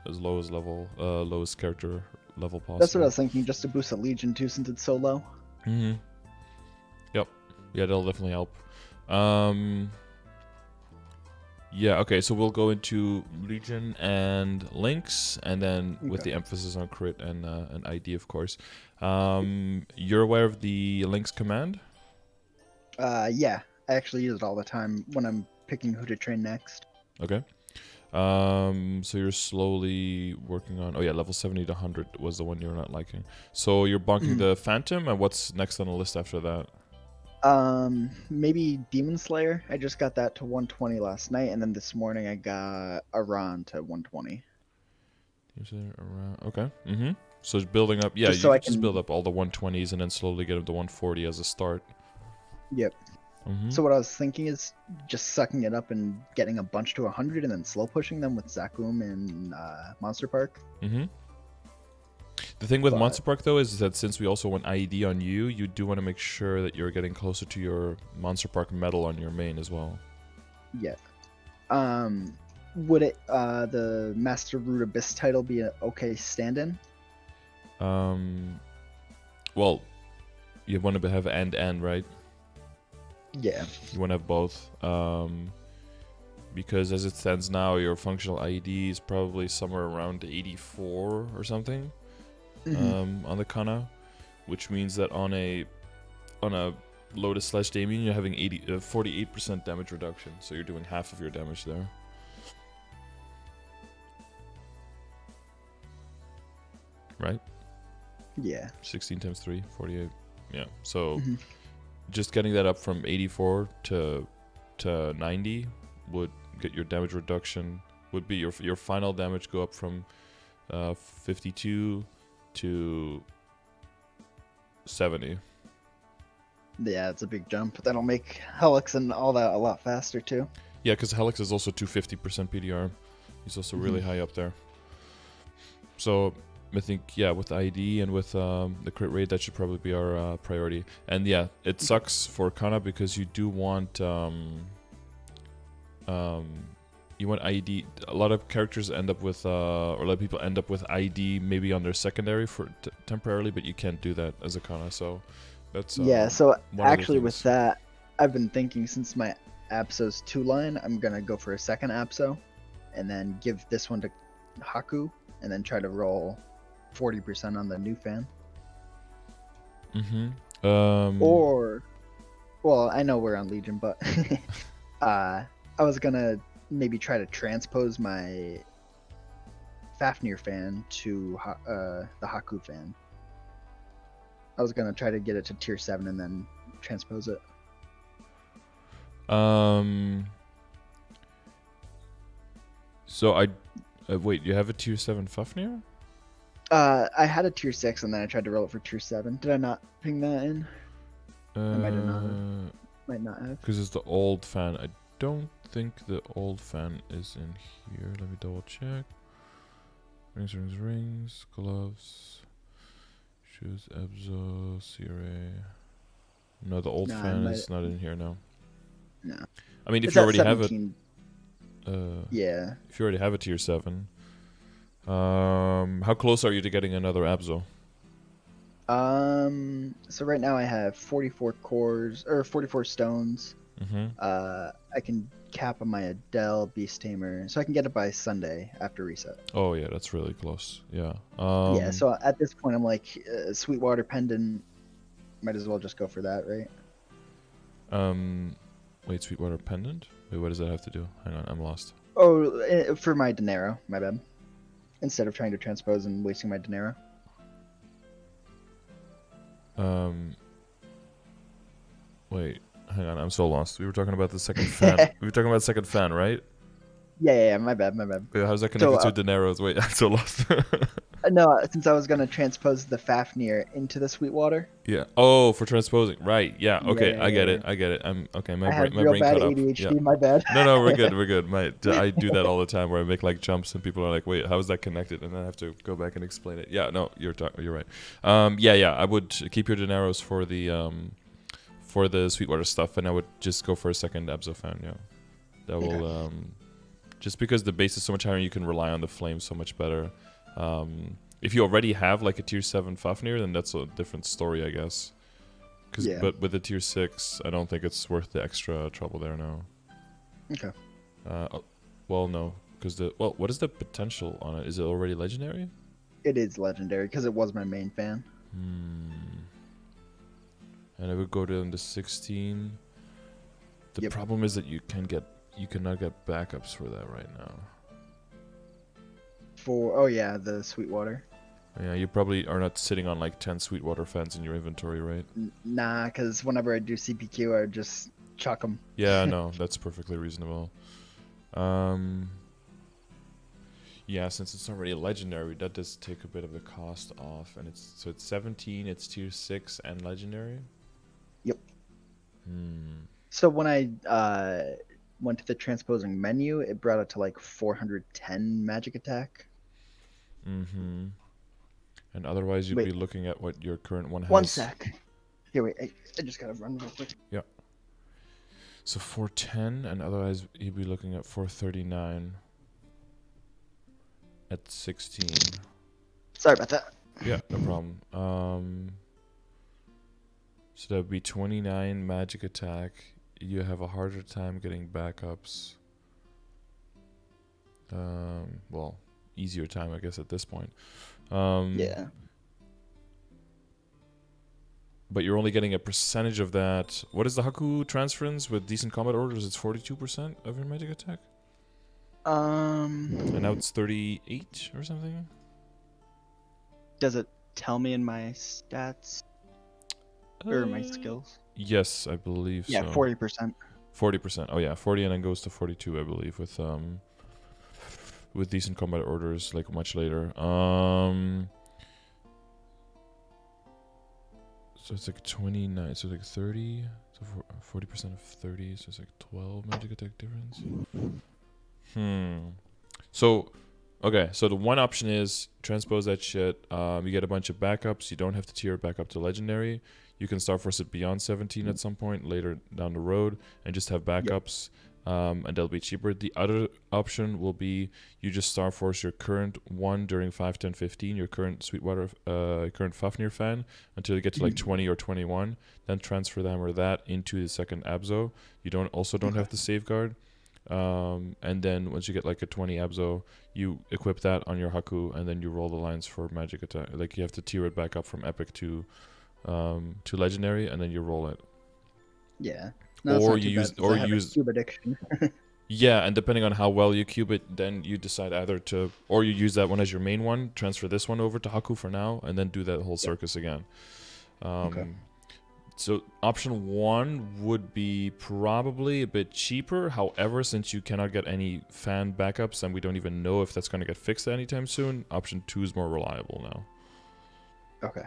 as lowest character level possible. That's what I was thinking, just to boost the Legion too, since it's so low. Yep. Yeah, that'll definitely help. Yeah, okay, so we'll go into Legion and Lynx, and then with the emphasis on crit and ID, of course. You're aware of the Lynx command? Yeah, I actually use it all the time when I'm picking who to train next. Okay. So you're slowly working on... Oh yeah, level 70 to 100 was the one you're not liking. So you're bonking the Phantom, and what's next on the list after that? Maybe Demon Slayer. I just got that to 120 last night, and then this morning I got Iran to 120. Okay. So it's building up. Yeah, just just build up all the 120s and then slowly get them to 140 as a start. Yep. So what I was thinking is just sucking it up and getting a bunch to 100 and then slow pushing them with Zakum and Monster Park. The thing with Monster Park, though, is that since we also want IED on you, you do want to make sure that you're getting closer to your Monster Park medal on your main as well. Yeah. Would it the Master Root Abyss title be an okay stand-in? Well, you want to have and, right? Yeah. You want to have both. Because as it stands now, your functional IED is probably somewhere around 84 or something. On the Kanna, which means that on a Lotus / Damien, you're having 48% damage reduction, so you're doing half of your damage there. Right? Yeah. 16 times 3, 48. Yeah. So just getting that up from 84 to 90 would get your damage reduction. Would be your final damage go up from 52 to 70. Yeah, it's a big jump. That'll make Helix and all that a lot faster too. Yeah, because Helix is also 250% PDR. He's also really high up there. So I think, yeah, with ID and with the crit rate, that should probably be our priority. And yeah, it sucks for Kanna because you do want you want ID. A lot of characters end up with, or a lot of people end up with ID maybe on their secondary for temporarily, but you can't do that as a Kanna. So that's yeah. So one actually, with that, I've been thinking since my Apso's 2-line, I'm gonna go for a second Apso, and then give this one to Haku, and then try to roll 40% on the new fan. Or, well, I know we're on Legion, but I was gonna maybe try to transpose my Fafnir fan to the Haku fan. I was gonna try to get it to tier 7 and then transpose it. So wait, you have a tier 7 Fafnir? I had a tier 6 and then I tried to roll it for tier 7. Did I not ping that in? I might have not. Might not have. Because it's the old fan. I don't think the old fan is in here. Let me double check. Rings, gloves, shoes, Ebzo, Sire. No, the old fan is not in here now. No. I mean, if you already have it. Yeah. If you already have a tier 7. How close are you to getting another Abzo? So right now I have 44 cores, or 44 stones. I can cap on my Adele Beast Tamer, so I can get it by Sunday after reset. Oh yeah, that's really close. Yeah. Yeah, so at this point I'm like, Sweetwater Pendant, might as well just go for that, right? Wait, Sweetwater Pendant? Wait, what does that have to do? Hang on, I'm lost. Oh, for my dinero, my bad. Instead of trying to transpose and wasting my dinero. Wait, hang on, I'm so lost. We were talking about the second fan. We were talking about the second fan, right? Yeah, my bad. Wait, how's that connected to Dinero's? Wait, I'm so lost. No, since I was gonna transpose the Fafnir into the Sweetwater. Yeah. Oh, for transposing. Right. Yeah. Okay. Yeah, I get it. I'm okay. My brain bad cut up. ADHD, Yeah. My bad. No, we're good. We're good. I do that all the time where I make like jumps and people are like, "Wait, how is that connected?" And then I have to go back and explain it. Yeah. No, you're right. Yeah. I would keep your dineros for the Sweetwater stuff, and I would just go for a second Abzo fan. Yeah. That will just because the base is so much higher, and you can rely on the flame so much better. If you already have like a tier 7 Fafnir, then that's a different story, I guess. But with the tier 6, I don't think it's worth the extra trouble there now. Okay. Well, no, because what is the potential on it? Is it already legendary? It is legendary because it was my main fan. And I would go to the 16. The problem is that you cannot get backups for that right now. The Sweetwater. Yeah, you probably are not sitting on like 10 Sweetwater fans in your inventory, right? Nah, because whenever I do CPQ, I just chuck them. Yeah, no, that's perfectly reasonable. Yeah, since it's already legendary, that does take a bit of the cost off, and it's 17, it's tier 6 and legendary. Yep. So when I went to the transposing menu, it brought it to like 410 magic attack. And otherwise, you'd be looking at what your current one has. One sec. Here, wait. I just gotta run real quick. Yeah. So 410, and otherwise, you'd be looking at 439 at 16. Sorry about that. Yeah, no problem. So that would be 29 magic attack. You have a harder time getting backups. Well, easier time, I guess, at this point. Yeah. But you're only getting a percentage of that. What is the Haku transference with decent combat orders? It's 42% of your magic attack? And now it's 38 or something? Does it tell me in my stats? Or my skills? Yes, I believe so. Yeah, 40%. 40%. Oh yeah, 40 and then goes to 42, I believe, with decent combat orders like much later. So it's like 29, so like 30, so 40% of 30, so it's like 12 magic attack difference. So Okay, so the one option is transpose that shit. You get a bunch of backups. You don't have to tier it back up to legendary. You can Star Force it beyond 17 at some point later down the road and just have backups. And they'll be cheaper. The other option will be you just Star Force your current one during 5, 10, 15, your current Sweetwater, current Fafnir fan until you get to like 20 or 21. Then transfer them or that into the second Abzo. You don't have to safeguard. And then once you get like a 20 Abzo, you equip that on your Haku, and then you roll the lines for magic attack. Like you have to tier it back up from epic to legendary, and then you roll it. Yeah. No, or you use cube addiction. Yeah, and depending on how well you cube it, then you decide either to, or you use that one as your main one, transfer this one over to Haku for now, and then do that whole circus again. Okay. So option 1 would be probably a bit cheaper. However, since you cannot get any fan backups and we don't even know if that's going to get fixed anytime soon, option 2 is more reliable now. Okay.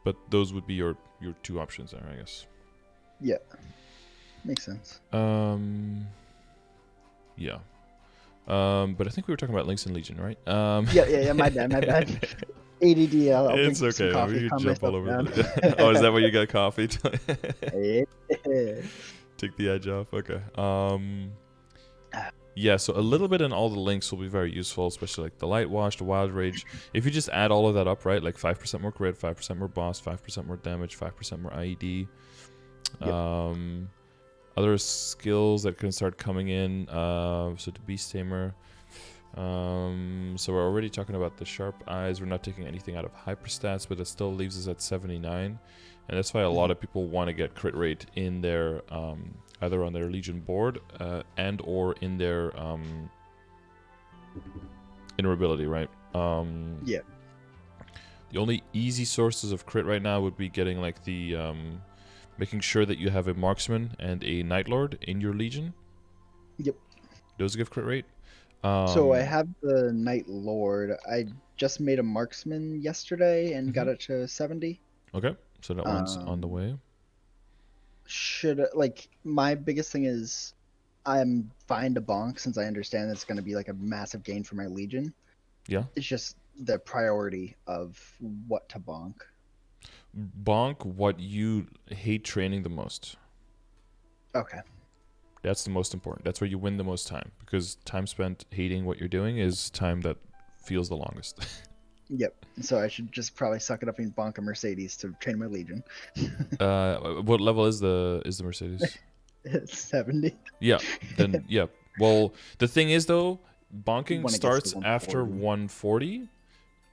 But those would be your 2 options there, I guess. Yeah. Makes sense. Yeah. But I think we were talking about Links and Legion, right? Yeah. My bad. ADD. I'll it's drink some okay. coffee, We calm can jump all myself over. down. Oh, is that why you got coffee? Yeah. Take the edge off. Okay. Yeah. So a little bit in all the links will be very useful, especially like the Light Wash, the Wild Rage. If you just add all of that up, right? Like 5% more crit, 5% more boss, 5% more damage, 5% more IED. Yep. Other skills that can start coming in. So the Beast Tamer. So we're already talking about the Sharp Eyes. We're not taking anything out of hyperstats, but it still leaves us at 79, and that's why a lot of people want to get crit rate in their either on their Legion board and or in their ability, right? Yeah. The only easy sources of crit right now would be getting like the making sure that you have a Marksman and a Night Lord in your Legion. Yep. Those give crit rate. So I have the Night Lord. I just made a Marksman yesterday and got it to 70. Okay, so that one's on the way. My biggest thing is I'm fine to bonk since I understand it's going to be like a massive gain for my Legion. Yeah. It's just the priority of what to bonk. Bonk what you hate training the most. Okay. That's the most important. That's where you win the most time, because time spent hating what you're doing is time that feels the longest. Yep. So I should just probably suck it up and bonk a Mercedes to train my Legion. What level is the Mercedes? 70. Yeah. Then yeah. Well, the thing is though, bonking starts after 140.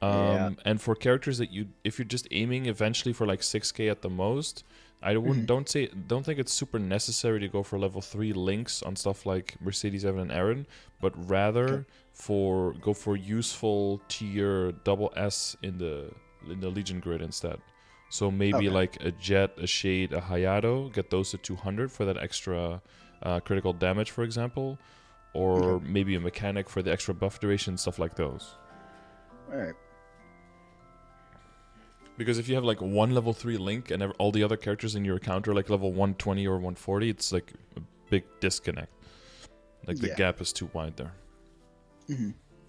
And for characters that if you're just aiming eventually for like 6k at the most, I don't think it's super necessary to go for level 3 links on stuff like Mercedes, Evan, and Aaron, but rather go for useful tier double S in the Legion grid instead. So maybe like a Jet, a Shade, a Hayato, get those to 200 for that extra critical damage, for example, or maybe a Mechanic for the extra buff duration, stuff like those. All right. Because if you have like one level 3 link and all the other characters in your account are like level 120 or 140, it's like a big disconnect. Like the gap is too wide there.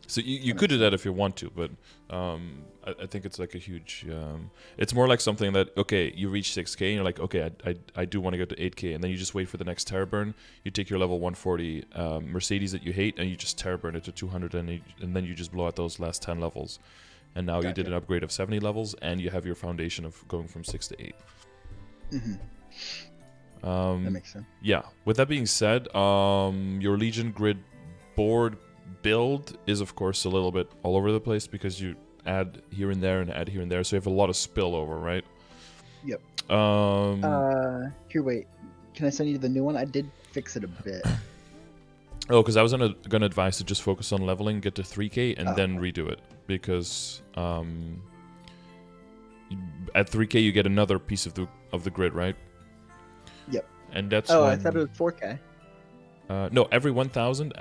So you could do that if you want to, but I think it's like a huge... it's more like something that, okay, you reach 6k and you're like, okay, I do want to go to 8k, and then you just wait for the next Terror Burn. You take your level 140 Mercedes that you hate and you just Terror Burn it to 200, and then you just blow out those last 10 levels. And now you did an upgrade of 70 levels, and you have your foundation of going from 6 to 8. That makes sense. Yeah. With that being said, your Legion grid board build is, of course, a little bit all over the place because you add here and there and add here and there, so you have a lot of spillover, right? Yep. Here, wait. Can I send you the new one? I did fix it a bit. Oh, because I was going to advise to just focus on leveling, get to 3k, and then redo it. Because at 3k you get another piece of the grid, right? Yep. And that's I thought it was 4k. No, every 1000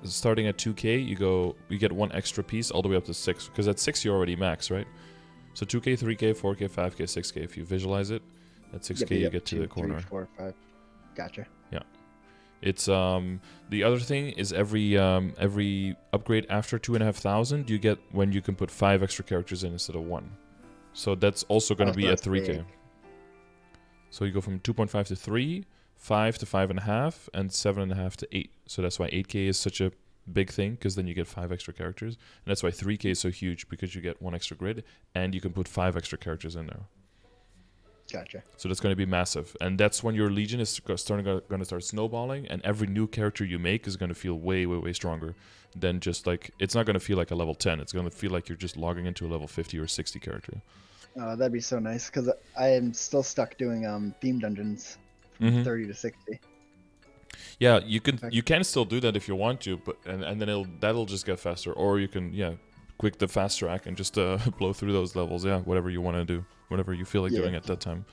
starting at 2k you get one extra piece all the way up to 6, because at 6 you're already max, right? So 2k, 3k, 4k, 5k, 6k. If you visualize it, at 6k you get to the corner. 3, 4, 5. Gotcha. It's the other thing is every upgrade after 2,500 you get when you can put 5 extra characters in instead of 1. So that's also going to be at 3k. Big. So you go from 2.5 to 3, 5 to 5.5, and 7.5 to 8. So that's why 8k is such a big thing, because then you get 5 extra characters, and that's why 3k is so huge, because you get 1 extra grid and you can put 5 extra characters in there. Gotcha. So that's going to be massive, and that's when your Legion is going to start snowballing, and every new character you make is going to feel way, way, way stronger than just like, it's not going to feel like a level 10. It's going to feel like you're just logging into a level 50 or 60 character. Oh, that'd be so nice, because I am still stuck doing theme dungeons from 30 to 60. Yeah, you can still do that if you want to, but and then that'll just get faster, or you can quick the fast track and just blow through those levels. Yeah, whatever you want to do, whatever you feel like doing at that time.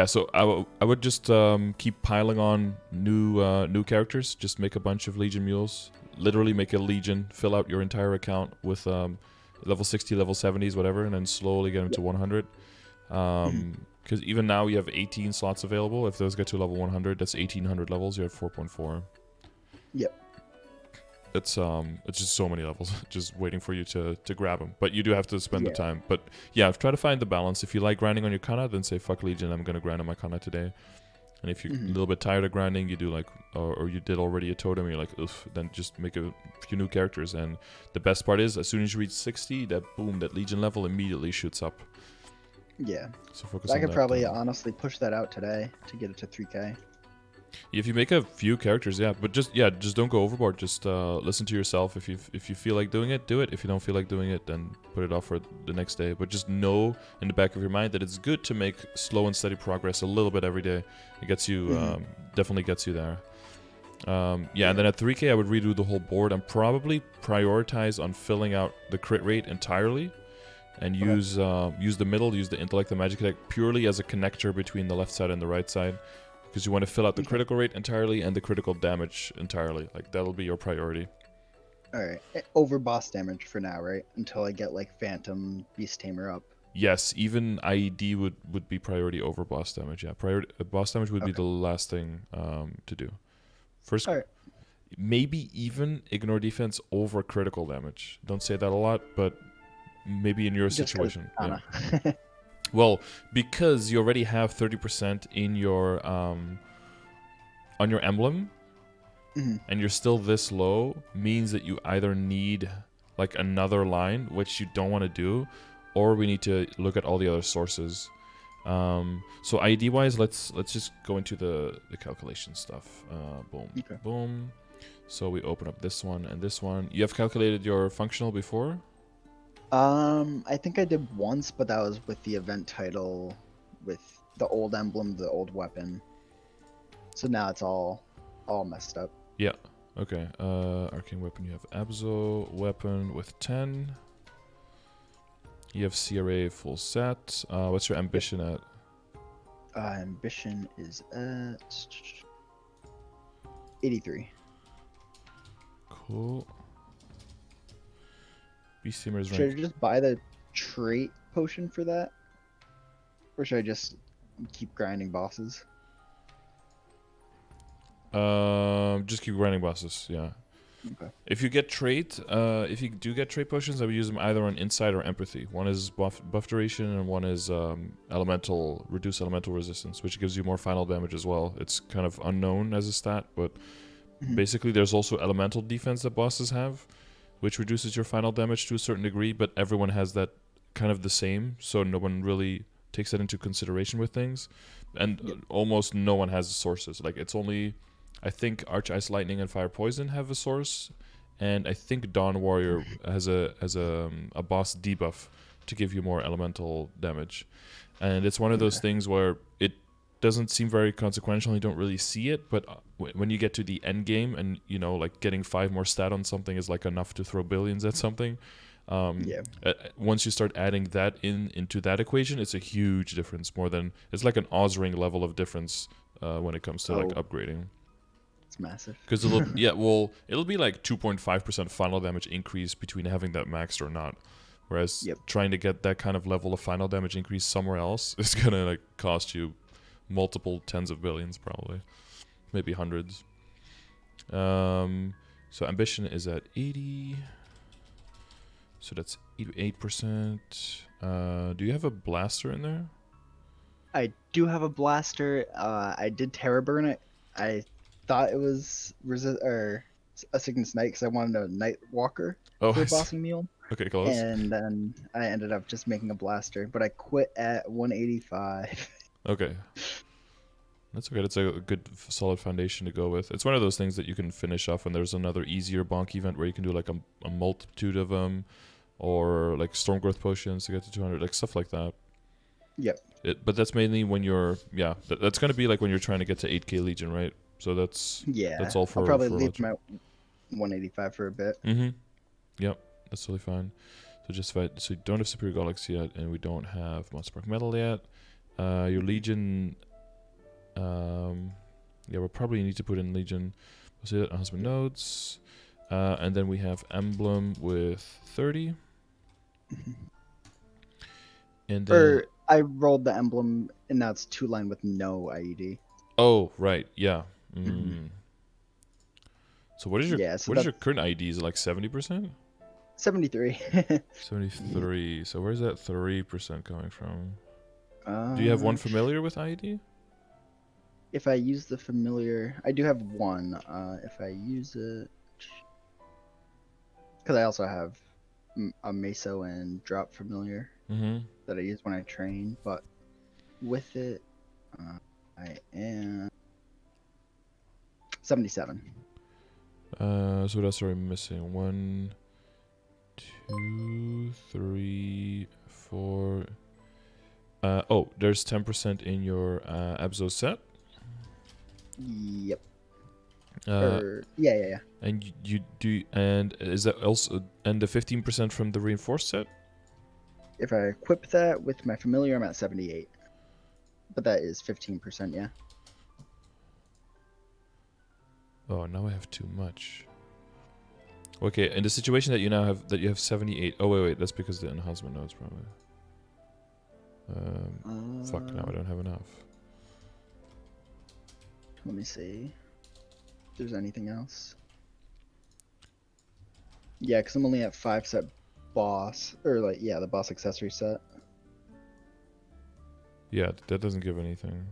So I would just keep piling on new characters. Just make a bunch of Legion mules. Literally make a Legion, fill out your entire account with level 60, level 70s, whatever, and then slowly get them to 100. Because even now you have 18 slots available. If those get to level 100, that's 1,800 levels. You're at 4.4. Yep. It's just so many levels just waiting for you to grab them. But you do have to spend the time. But yeah, try to find the balance. If you like grinding on your Kanna, then say fuck Legion, I'm gonna grind on my Kanna today. And if you're a little bit tired of grinding, you do like, or you did already a totem, you're like, oof, then just make a few new characters. And the best part is, as soon as you reach 60, that Legion level immediately shoots up. Yeah. So focus I on could that. probably honestly push that out today to get it to 3k. If you make a few characters, but just don't go overboard. Just listen to yourself. If you feel like doing it, do it. If you don't feel like doing it, then put it off for the next day. But just know in the back of your mind that it's good to make slow and steady progress a little bit every day. It gets you definitely gets you there. And then at 3k, I would redo the whole board and probably prioritize on filling out the crit rate entirely. And use the middle, use the intellect, the magic deck purely as a connector between the left side and the right side, because you want to fill out the critical rate entirely and the critical damage entirely. Like, that'll be your priority. All right, over boss damage for now, right? Until I get like Phantom Beast Tamer up. Yes, even IED would be priority over boss damage. Yeah, boss damage would be the last thing to do. First, maybe even ignore defense over critical damage. Don't say that a lot, but maybe in your situation. Yeah. Well, because you already have 30% in your on your emblem, and you're still this low, means that you either need like another line, which you don't want to do, or we need to look at all the other sources. So ID wise, let's just go into the calculation stuff. Boom, boom. So we open up this one and this one. You have calculated your functional before? I think I did once, but that was with the event title, with the old emblem, the old weapon. So now it's all messed up. Yeah. Okay. Arcane weapon. You have Abzo weapon with 10. You have CRA full set. What's your ambition at? Ambition is at 83. Cool. Should I just buy the trait potion for that? Or should I just keep grinding bosses? Just keep grinding bosses, yeah. Okay. If you get trait, if you do get trait potions, I would use them either on insight or empathy. One is buff duration and one is reduce elemental resistance, which gives you more final damage as well. It's kind of unknown as a stat, but basically there's also elemental defense that bosses have, which reduces your final damage to a certain degree, but everyone has that kind of the same, so no one really takes that into consideration with things. And almost no one has sources. Like, it's only, I think Arch Ice Lightning and Fire Poison have a source, and I think Dawn Warrior has a boss debuff to give you more elemental damage. And it's one of those things where it doesn't seem very consequential, you don't really see it, but when you get to the end game and, you know, like getting 5 more stat on something is like enough to throw billions at something. Once you start adding that into that equation, it's a huge difference. It's like an Ozring level of difference when it comes to like upgrading. It's massive. Because it'll be like 2.5% final damage increase between having that maxed or not. Whereas trying to get that kind of level of final damage increase somewhere else is gonna like cost you multiple tens of billions, probably, maybe hundreds. So ambition is at 80. So that's 8%. Do you have a blaster in there? I do have a blaster. I did Terror Burn it. I thought it was a Cygnus Knight because I wanted a Night Walker Oh, for I a see. bossing mule. Okay, close. And then I ended up just making a blaster, but I quit at 185. Okay. That's okay. That's a good, solid foundation to go with. It's one of those things that you can finish off when there's another easier bonk event where you can do like a multitude of them, or like storm growth potions to get to 200, like stuff like that. Yep. But that's mainly when you're, that's going to be like when you're trying to get to 8k Legion, right? So that's all for. I'll probably for leave my 185 for a bit. Mm-hmm. Yep, that's totally fine. So just fight. So you don't have Superior Galaxy yet, and we don't have Monster Park Metal yet. Your Legion. We'll probably need to put in Legion. We'll see that on husband nodes. And then we have Emblem with 30. And then I rolled the emblem, and now it's 2-line with no IED. Oh, right, yeah. Mhm. So what is your what is your current ID? Is it like 70%? 73. 73. So where's that 3% coming from? Do you have one familiar with ID? If I use the familiar, I do have one. If I use it, because I also have a Meso and drop familiar that I use when I train, but with it, I am 77. So what else are we missing? 1, 2, 3, 4. Oh, there's 10% in your Abzo set. Yep. Yeah. And you do, and is that also, and the 15% from the reinforced set? If I equip that with my familiar, I'm at 78. But that is 15%, yeah. Oh, now I have too much. Okay, in the situation that you now have, that you have 78. Oh wait, that's because the enhancement nodes probably. Fuck, now I don't have enough. Let me see if there's anything else. Yeah, because I'm only at 5 set boss, or like, yeah, the boss accessory set. Yeah, that doesn't give anything.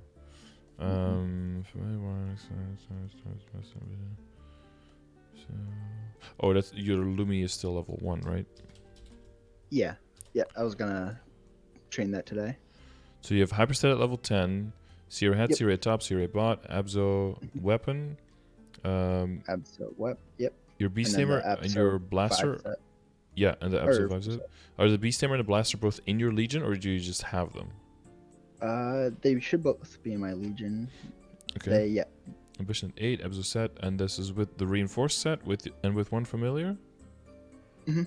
Oh, that's your Lumi is still level 1, right? Yeah, I was gonna train that today. So you have Hyperstat at level 10, Seer Head, Seer Top, Seer Bot, Abzo Weapon. Abso Wep, yep. Your Beast Tamer and your Blaster. Yeah, and the Abso 5 set. Are the Beast Tamer and the Blaster both in your Legion, or do you just have them? They should both be in my Legion. Okay. Yeah. Ambition 8, Abso set, and this is with the reinforced set with one familiar. Okay,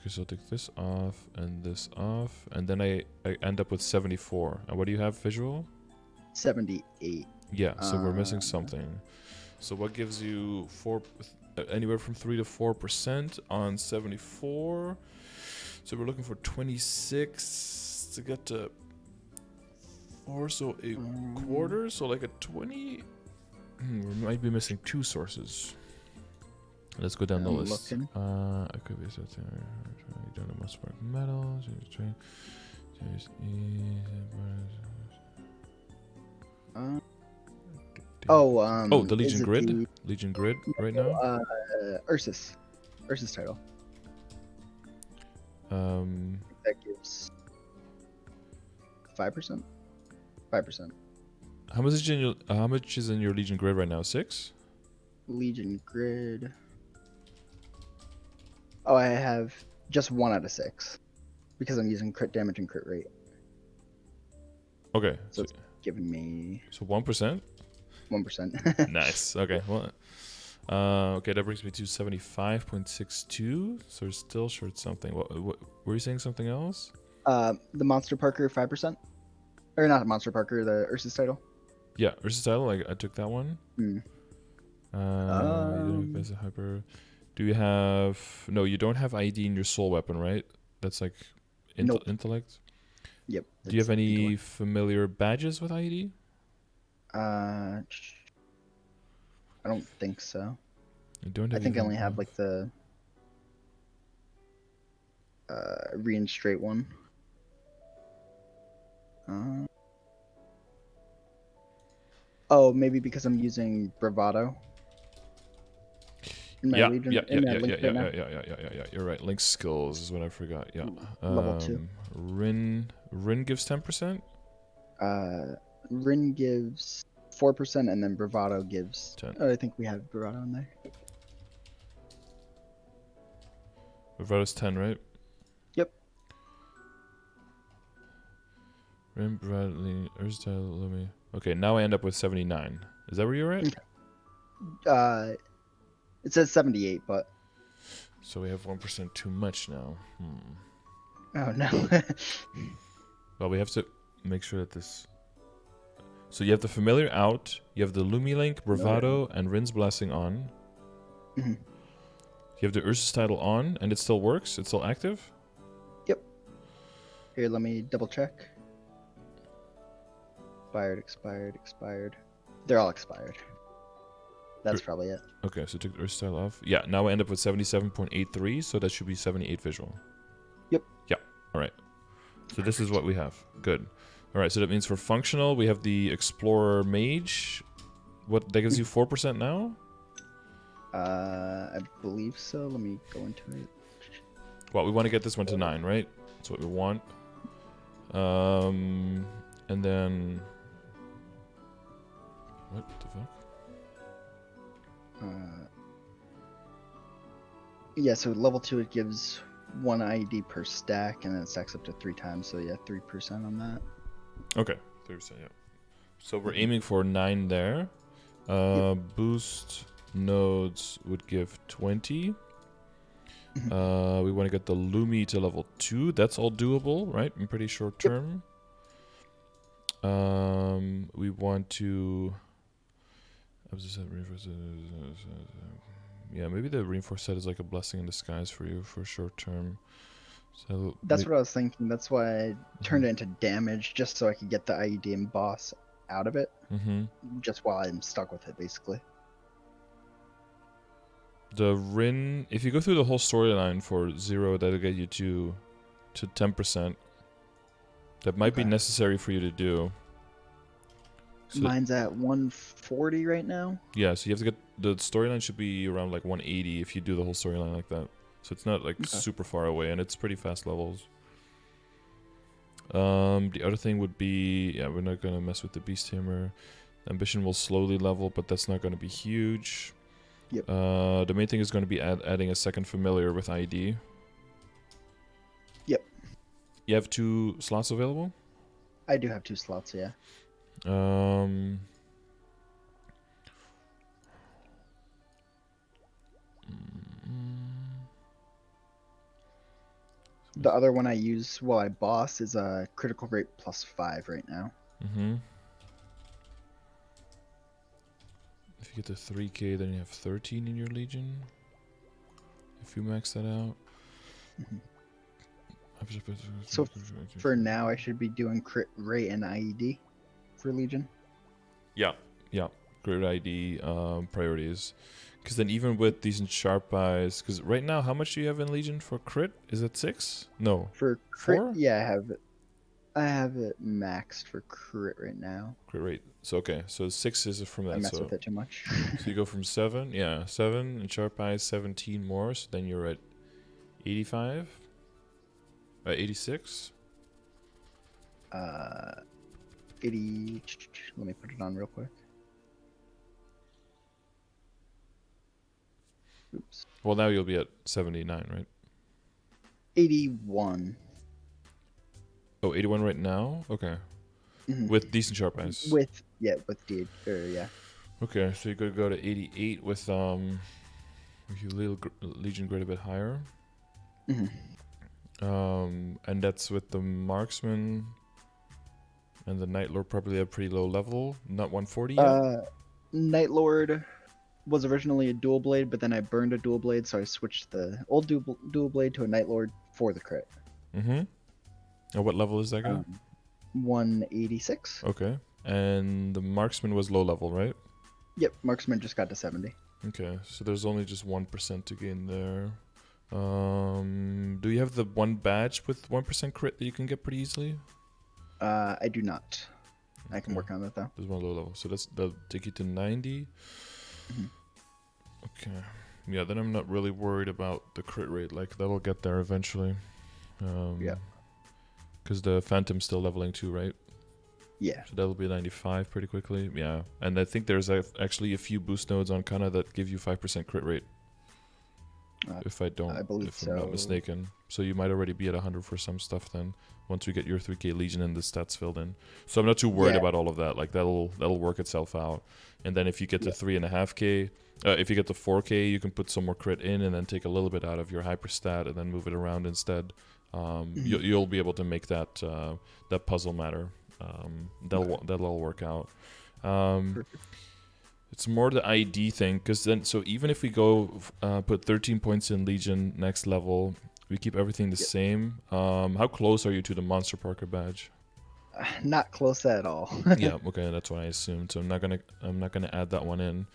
so I'll take this off and this off, and then I end up with 74. And what do you have visual? 78. Yeah, so we're missing something. So what gives you anywhere from 3 to 4% on 74? So we're looking for 26 to get to 4, so a quarter, so like a 20. We might be missing 2 sources. Let's go down the list. It could be something. You don't know most part metal. The Legion Grid. Legion Grid right now. Ursus title. That gives 5%. 5%. How much is in your Legion Grid right now? 6. Legion Grid. Oh, I have just 1 out of 6 because I'm using crit damage and crit rate. Okay. So it's giving me. So 1%. 1%. Nice. Okay. Well. Okay, that brings me to 75.62. So we're still short something. What were you saying? Something else? The Monster Parker 5%, or not Monster Parker, the Ursus title. Yeah, Ursus title. I took that one. Hmm. Hyper. Do you have? No, you don't have ID in your soul weapon, right? That's like Nope. intellect. Yep. Do you have any familiar badges with IED? I don't think so. I don't have I think I even only have of- like the reinstrate one. Oh, maybe because I'm using Bravado in my Yeah, Legion yeah, yeah, in my yeah, link yeah, right yeah, now. yeah. You're right. Link skills is what I forgot. Yeah. Level 2. Rin gives 10%. Rin gives 4%, and then Bravado gives 10. Oh, I think we have Bravado in there. Bravado's 10, right? Yep. Rin, Bradley, Urstyle, Lumi. Okay, now I end up with 79. Is that where you're at? It says 78, but So we have 1% too much now. oh no. Well, we have to make sure that this... So you have the Familiar out, you have the Lumi Link, Bravado, and Rin's Blessing on. Mhm. You have the Ursus title on, and it still works? It's still active? Yep. Here, let me double check. Expired. They're all expired. That's probably it. Okay, so took the Ursus title off. Yeah, now I end up with 77.83, so that should be 78 visual. Yep. Yeah, alright. So this is what we have. Good. Alright, so that means for functional, we have the Explorer Mage. What, that gives you 4% now? I believe so. Let me go into it. Well, we want to get this one to 9, right? That's what we want. And then... What the fuck? Yeah, so level 2 it gives 1 IED per stack, and then it stacks up to 3 times. So yeah, 3% on that. Okay, 3%, yeah. So we're aiming for 9 there. Boost nodes would give 20. We want to get the Lumi to level 2. That's all doable, right? In pretty short term. We want to... Yeah, maybe the reinforced set is like a blessing in disguise for you for short term. So That's what I was thinking. That's why I turned it into damage, just so I could get the IED and boss out of it. Just while I'm stuck with it, basically. The Rin, if you go through the whole storyline for 0, that'll get you to 10%. That might be necessary for you to do. So mine's at 140 right now. Yeah, so you have to get... The storyline should be around like 180 if you do the whole storyline like that. So it's not like super far away, and it's pretty fast levels. The other thing would be... Yeah, we're not going to mess with the Beast Hammer. Ambition will slowly level, but that's not going to be huge. Yep. The main thing is going to be adding a second familiar with ID. Yep. You have 2 slots available? I do have 2 slots, yeah. The other one I use while I boss is a critical rate +5 right now. If you get to 3k, then you have 13 in your Legion. If you max that out. So for now, I should be doing crit rate and IED for Legion. Yeah. Great ID priorities. Because then even with decent sharp eyes, because right now, how much do you have in Legion for crit? Is it 6? No. For crit, 4? yeah, I have it maxed for crit right now. Crit rate. So okay, so 6 is from that. I mess with it too much. So you go from 7, 7 and sharp eyes, 17 more. So then you're at 85, 86. 80. Let me put it on real quick. Oops. Well, now you'll be at 79, right? 81. Oh, 81 right now? Okay. With decent sharp eyes. With D, yeah. Okay, so you could go to 88 with your Legion grade a bit higher. And that's with the Marksman and the Night Lord probably at pretty low level. Not 140 yet? Night Lord was originally a dual blade, but then I burned a dual blade, so I switched the old dual blade to a Night Lord for the crit. And what level is that guy? 186. Okay. And the marksman was low level, right? Yep, marksman just got to 70. Okay, so there's only just 1% to gain there. Do you have the one badge with 1% crit that you can get pretty easily? I do not. I can Okay. work on that though. There's one low level, so that'll take you to 90. Mhm. Okay. Yeah, then I'm not really worried about the crit rate. Like, that'll get there eventually. Yeah. Because the Phantom's still leveling too, right? Yeah. So that'll be 95 pretty quickly. Yeah. And I think there's actually a few boost nodes on Kanna that give you 5% crit rate. If I'm not mistaken. So you might already be at 100 for some stuff then, once we get your 3k Legion and the stats filled in. So I'm not too worried about all of that. Like, that'll work itself out. And then if you get to 3.5k, if you get to 4k, you can put some more crit in and then take a little bit out of your hyper stat and then move it around instead. You'll be able to make that that puzzle matter. That'll all work out. It's more the ID thing, because then, so even if we go put 13 points in Legion next level, we keep everything the same. How close are you to the Monster Parker badge? Not close at all. Yeah, okay, that's what I assumed. So I'm not gonna add that one in.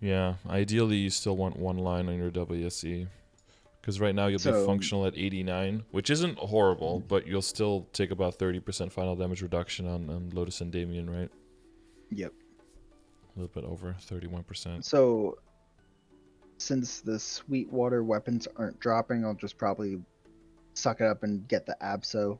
Yeah, ideally you still want one line on your WSE. Because right now you'll be functional at 89, which isn't horrible, but you'll still take about 30% final damage reduction on Lotus and Damien, right? Yep. A little bit over 31%. So, since the Sweetwater weapons aren't dropping, I'll just probably suck it up and get the Abso,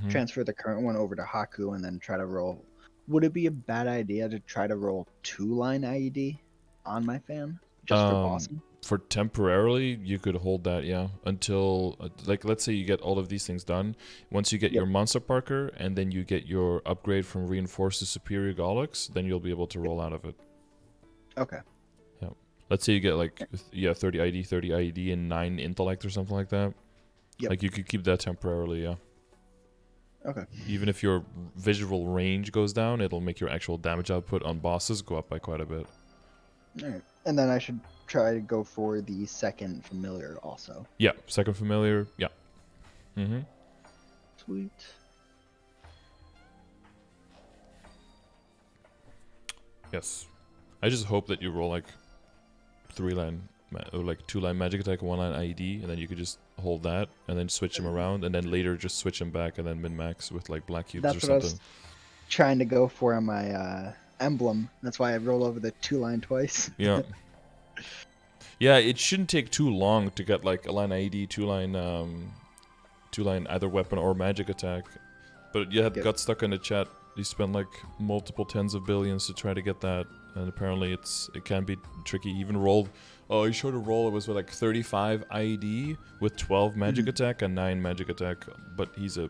transfer the current one over to Haku, and then try to roll. Would it be a bad idea to try to roll 2-line IED on my fan? Just for bossing? For temporarily, you could hold that, yeah, until, like, let's say you get all of these things done. Once you get your Monster Parker, and then you get your upgrade from Reinforced to Superior Gollux, then you'll be able to roll out of it. Okay. Yeah. Let's say you get, like, 30 ID, 30 IED, and 9 Intellect or something like that. Yep. Like, you could keep that temporarily, yeah. Okay. Even if your visual range goes down, it'll make your actual damage output on bosses go up by quite a bit. Alright. And then I should try to go for the second familiar also. Yeah, second familiar, yeah. Sweet. Yes. I just hope that you roll like 2-line magic attack, 1-line IED, and then you could just hold that and then switch them around, and then later just switch them back and then min-max with like black cubes or something. That's what I was trying to go for on my emblem. That's why I roll over the 2-line twice. Yeah. Yeah, it shouldn't take too long to get like a line IED, 2-line either weapon or magic attack. But you got stuck in the chat. You spent like multiple tens of billions to try to get that, and apparently it can be tricky. He even rolled. Oh, he showed a roll. It was with like 35 IED with 12 magic attack and 9 magic attack. But he's a,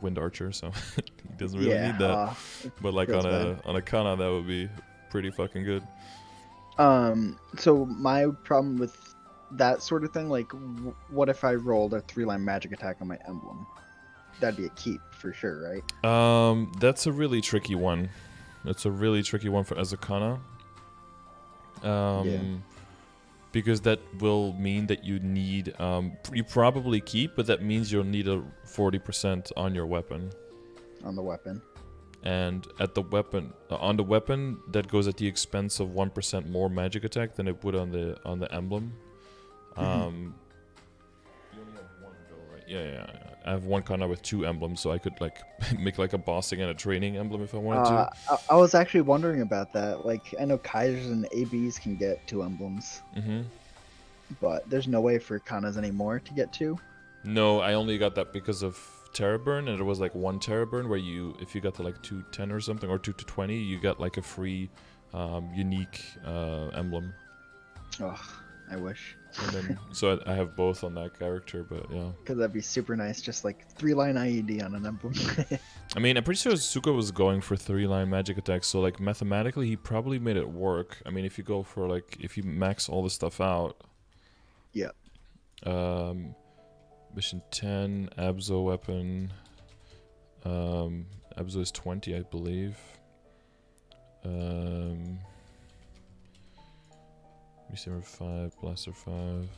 wind archer, so he doesn't really need that. But like on a Kanna, that would be pretty fucking good. So my problem with that sort of thing, like, what if I rolled a 3-line magic attack on my emblem? That'd be a keep for sure, right? That's a really tricky one. That's a really tricky one for Kanna. Because that will mean that you need, you probably keep, but that means you'll need a 40% on your weapon. On the weapon. And at the weapon, on the weapon, that goes at the expense of 1% more magic attack than it would on the emblem. You only have one go, right? Yeah. I have one Kanna with 2 emblems, so I could like make like a bossing and a training emblem if I wanted to. I was actually wondering about that. Like, I know Kaisers and ABs can get 2 emblems, but there's no way for Kannas anymore to get 2. No, I only got that because of Terra Burn, and it was like 1 Terra Burn where if you got to like 210 or something, or 2 to 20, you got like a free unique emblem. Oh, I wish. And then, so I have both on that character, but yeah. Because that'd be super nice, just like 3-line IED on an emblem. I mean, I'm pretty sure Zuko was going for 3-line magic attacks, so like mathematically he probably made it work. I mean, if you go for like, if you max all the stuff out. Yeah. Mission 10, Abso weapon. Abso is 20, I believe. Beasthammer 5, Blaster 5.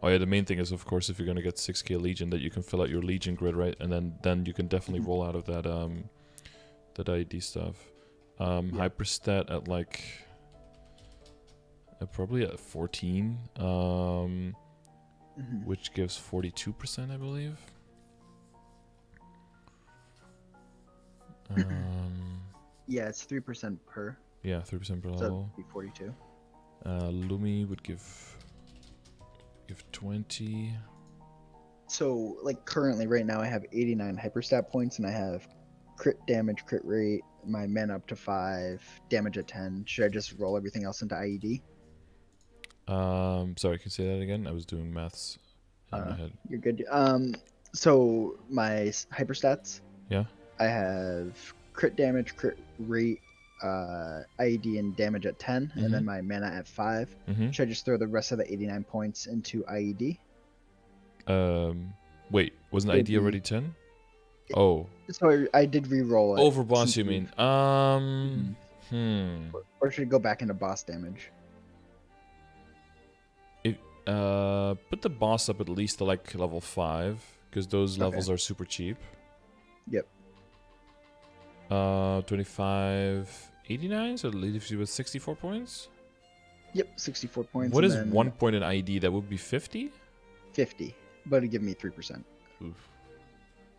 Oh yeah, the main thing is, of course, if you're gonna get 6k Legion, that you can fill out your Legion grid, right? And then you can definitely roll out of that that IED stuff. Hyperstat at like probably at 14, which gives 42%, I believe. Yeah, it's 3% per. Yeah, 3% per So level. it'd be 42. Lumi would give 20. So like currently right now I have 89 hyperstat points and I have crit damage, crit rate, my mana up to 5, damage at 10. Should I just roll everything else into IED? Sorry, can you say that again? I was doing maths in my head. You're good. So my hyperstats. Yeah. I have crit damage, crit rate, IED and damage at 10, and then my mana at 5. Should I just throw the rest of the 89 points into IED? Wait, wasn't IED already 10? Oh. So I did re-roll it. Over boss, you mean? Or should it go back into boss damage? Put the boss up at least to like level 5, because those levels are super cheap. Yep. 25, 89, so it leaves you with 64 points? Yep, 64 points. What is 1 point in IED? That would be 50? 50, but it'd give me 3%. Oof.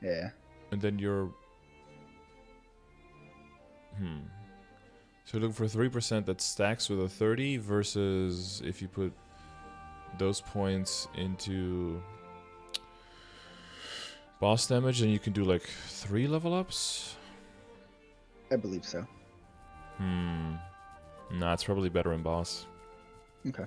Yeah. And then you're... So you're looking for 3% that stacks with a 30 versus if you put those points into boss damage, and you can do like 3 level ups? I believe so. Nah, it's probably better in boss. Okay.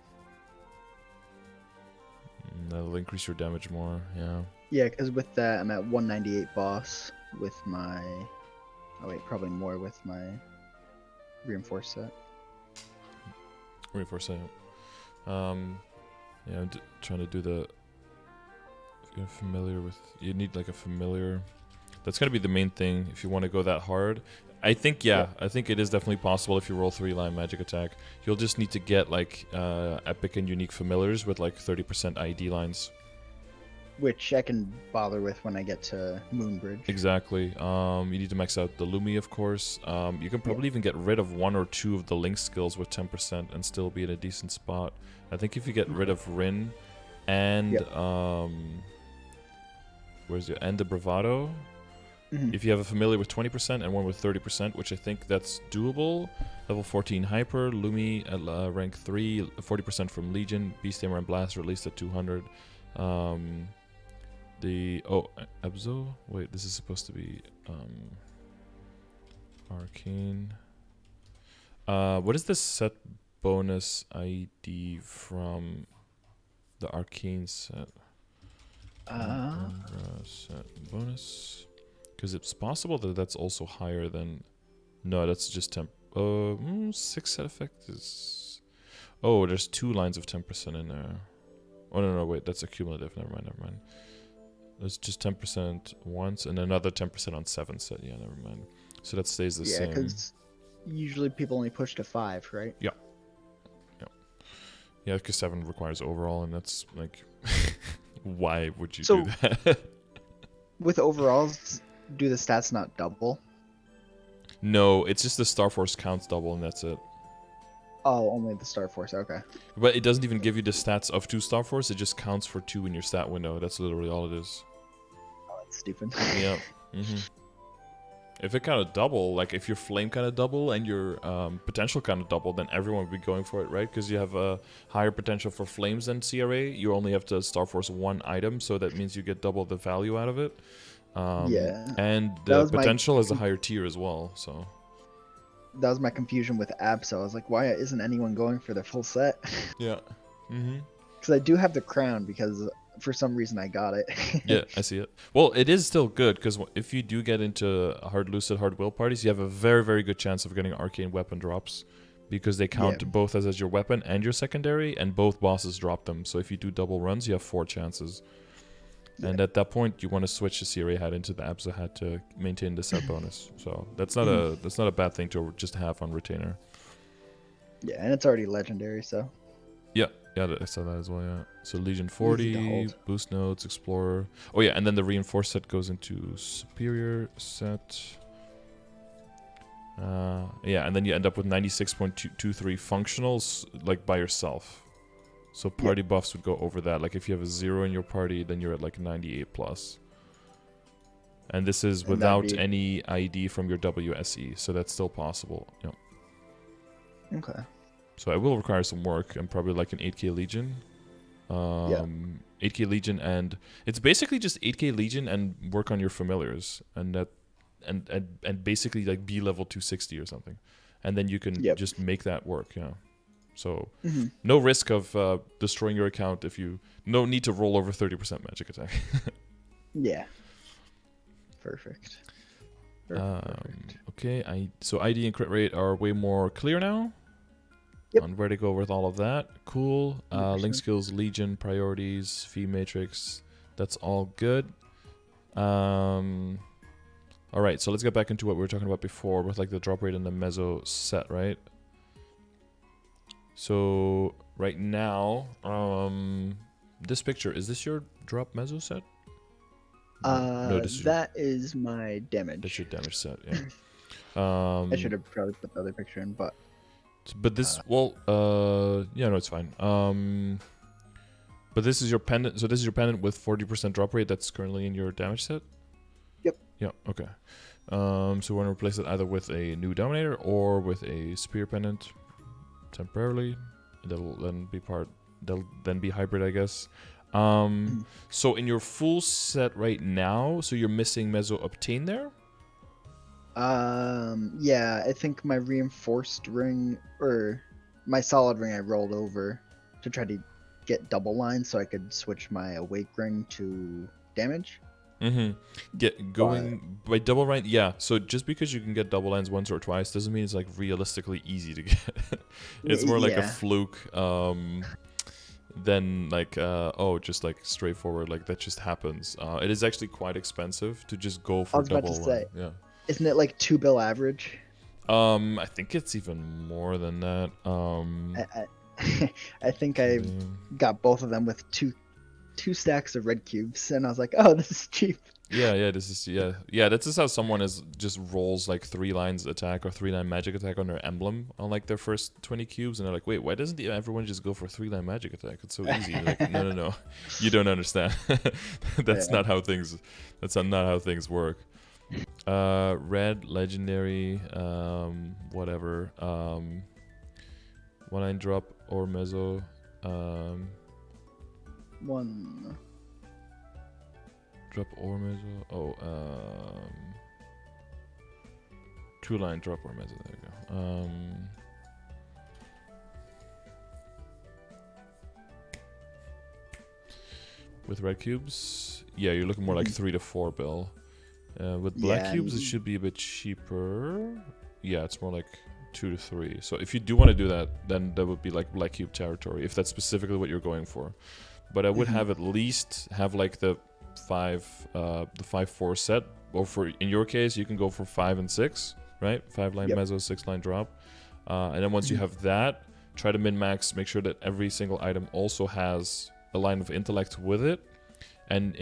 That'll increase your damage more, yeah. Yeah, because with that, I'm at 198 boss with my... Oh wait, probably more with my reinforced set. Reinforced set. Yeah, I'm trying to do the... If you're familiar with... You need like a familiar... That's going to be the main thing if you want to go that hard. I think, yeah, I think it is definitely possible if you roll 3-line magic attack. You'll just need to get like epic and unique familiars with like 30% ID lines. Which I can bother with when I get to Moonbridge. Exactly. You need to max out the Lumi, of course. You can probably even get rid of 1 or 2 of the link skills with 10% and still be in a decent spot. I think if you get rid of Rin and and the Bravado, if you have a familiar with 20% and one with 30%, which I think that's doable. Level 14 Hyper, Lumi at rank 3, 40% from Legion, Beasthammer and Blaster at least at 200. Abzo? Wait, this is supposed to be Arcane. What is the set bonus ID from the Arcane set? Set bonus. Because it's possible that that's also higher than... No, that's just 10... 6 set effect is... Oh, there's 2 lines of 10% in there. Oh, no, wait, that's accumulative. Never mind. There's just 10% once and another 10% on 7 set. Yeah, never mind. So that stays the same. Yeah, because usually people only push to 5, right? Yeah. Yeah, because 7 requires overall, and that's like... Why would you do that? With overalls, do the stats not double? No, it's just the Star Force counts double, and that's it. Oh, only the Star Force, okay. But it doesn't even give you the stats of 2 Star Force, it just counts for 2 in your stat window. That's literally all it is. Oh, that's stupid. Yeah. If it kind of double, like if your flame kind of double and your potential kind of double, then everyone would be going for it, right? Because you have a higher potential for flames than CRA. You only have to Star Force 1 item, so that means you get double the value out of it. And the potential is a higher tier as well, so... That was my confusion with Abso. I was like, why isn't anyone going for the full set? Yeah. Because I do have the crown, because for some reason I got it. Yeah, I see it. Well, it is still good, because if you do get into hard lucid, hard will parties, you have a very, very good chance of getting arcane weapon drops, because they count both as your weapon and your secondary, and both bosses drop them. So if you do double runs, you have 4 chances. And at that point, you want to switch the CRA hat into the Absa hat to maintain the set bonus. So that's not a bad thing to just have on retainer. Yeah, and it's already legendary, so. Yeah, I saw that as well. Yeah. So Legion 40, boost notes, Explorer. Oh yeah, and then the reinforced set goes into superior set. Yeah, and then you end up with 96.23 functionals, like by yourself. So party buffs would go over that. Like if you have a 0 in your party, then you're at like 98 plus. And this is without any ID from your WSE, so that's still possible. Yep. Okay. So it will require some work, and probably like an 8k Legion. 8k Legion, and it's basically just 8k Legion and work on your familiars, and that, and basically like be level 260 or something, and then you can just make that work. Yeah. So no risk of destroying your account if you no need to roll over 30% magic attack. Yeah. Perfect. Okay, so ID and crit rate are way more clear now. Yep. On where to go with all of that. Cool. Link skills, Legion, priorities, fee matrix. That's all good. All right, so let's get back into what we were talking about before with like the drop rate and the meso set, right? So right now, this picture, is this your drop meso set? No, that is my damage. That's your damage set, yeah. I should have probably put the other picture in, but this, yeah, no, it's fine. But this is your pendant. So this is your pendant with 40% drop rate that's currently in your damage set? Yep. Yeah, okay. So we want to replace it either with a new Dominator or with a Spear pendant temporarily. That'll then be hybrid, I guess. So in your full set right now, so you're missing Meso Obtain there? Yeah, I think my reinforced ring, or my solid ring I rolled over to try to get double lines so I could switch my awake ring to damage. Going by double line, yeah. So just because you can get double lines once or twice doesn't mean it's like realistically easy to get. It's more like a fluke, than like just like straightforward, like that just happens. It is actually quite expensive to just go for double line. Say, yeah. Isn't it like 2 bill average? I think it's even more than that. I think I got both of them with two stacks of red cubes, and I was like, oh, this is cheap. Yeah, this is this is how someone just rolls like 3 lines attack or 3-line magic attack on their emblem on like their first 20 cubes, and they're like, wait, why doesn't everyone just go for 3-line magic attack? It's so easy. Like, no, you don't understand. That's not how things work. Red, legendary, whatever. 1-line drop or meso. 1 drop or meso. 2-line drop or meso. There you go. With red cubes, yeah, you're looking more like 3 to 4 bill. With black cubes, it should be a bit cheaper. Yeah, it's more like 2 to 3. So if you do want to do that, then that would be like black cube territory, if that's specifically what you're going for. But I would have at least have like the 5-4 set, or for in your case, you can go for 5 and 6, right? 5-line meso, 6-line drop, and then once you have that, try to min max. Make sure that every single item also has a line of intellect with it. And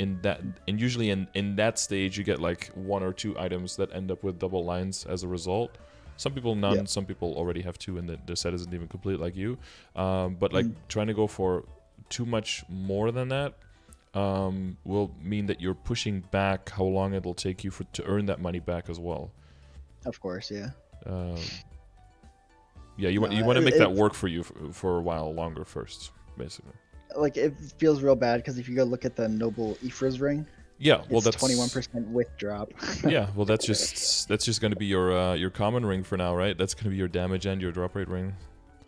usually in that stage, you get like 1 or 2 items that end up with double lines as a result. Some people none, some people already have 2, and their set isn't even complete like you. But like trying to go for too much more than that will mean that you're pushing back how long it'll take you to earn that money back as well. Of course, yeah. You want to make that work for you for a while longer first, basically. Like, it feels real bad because if you go look at the Noble Ephra's ring, that's 21% with drop. Yeah, well, that's just going to be your common ring for now, right? That's going to be your damage and your drop rate ring.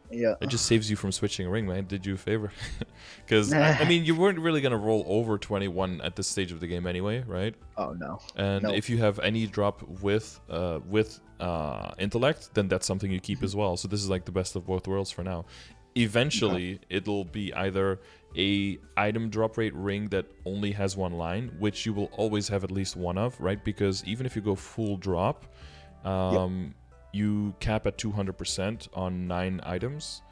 Yeah, it just saves you from switching a ring, man. Did you a favor? Because I mean, you weren't really gonna roll over 21 at this stage of the game anyway, right? Oh no. And if you have any drop with intellect, then that's something you keep as well. So this is like the best of both worlds for now. eventually it'll be either a item drop rate ring that only has one line, which you will always have at least one of, right? Because even if you go full drop, you cap at 200% on 9 items.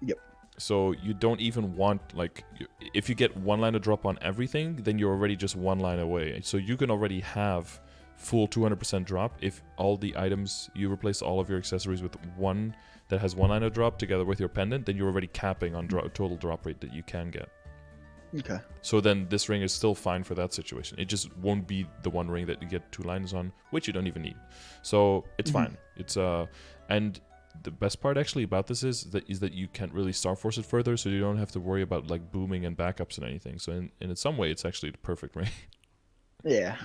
Yep. So you don't even want, like, if you get one line to drop on everything, then you're already just one line away. So you can already have full 200% drop if all the items, you replace all of your accessories with one that has one line of drop together with your pendant, then you're already capping on total drop rate that you can get. Okay. So then this ring is still fine for that situation. It just won't be the one ring that you get 2 lines on, which you don't even need. So it's fine. It's and the best part actually about this is that you can't really Star Force it further, so you don't have to worry about like booming and backups and anything. So in some way, it's actually the perfect ring. Yeah.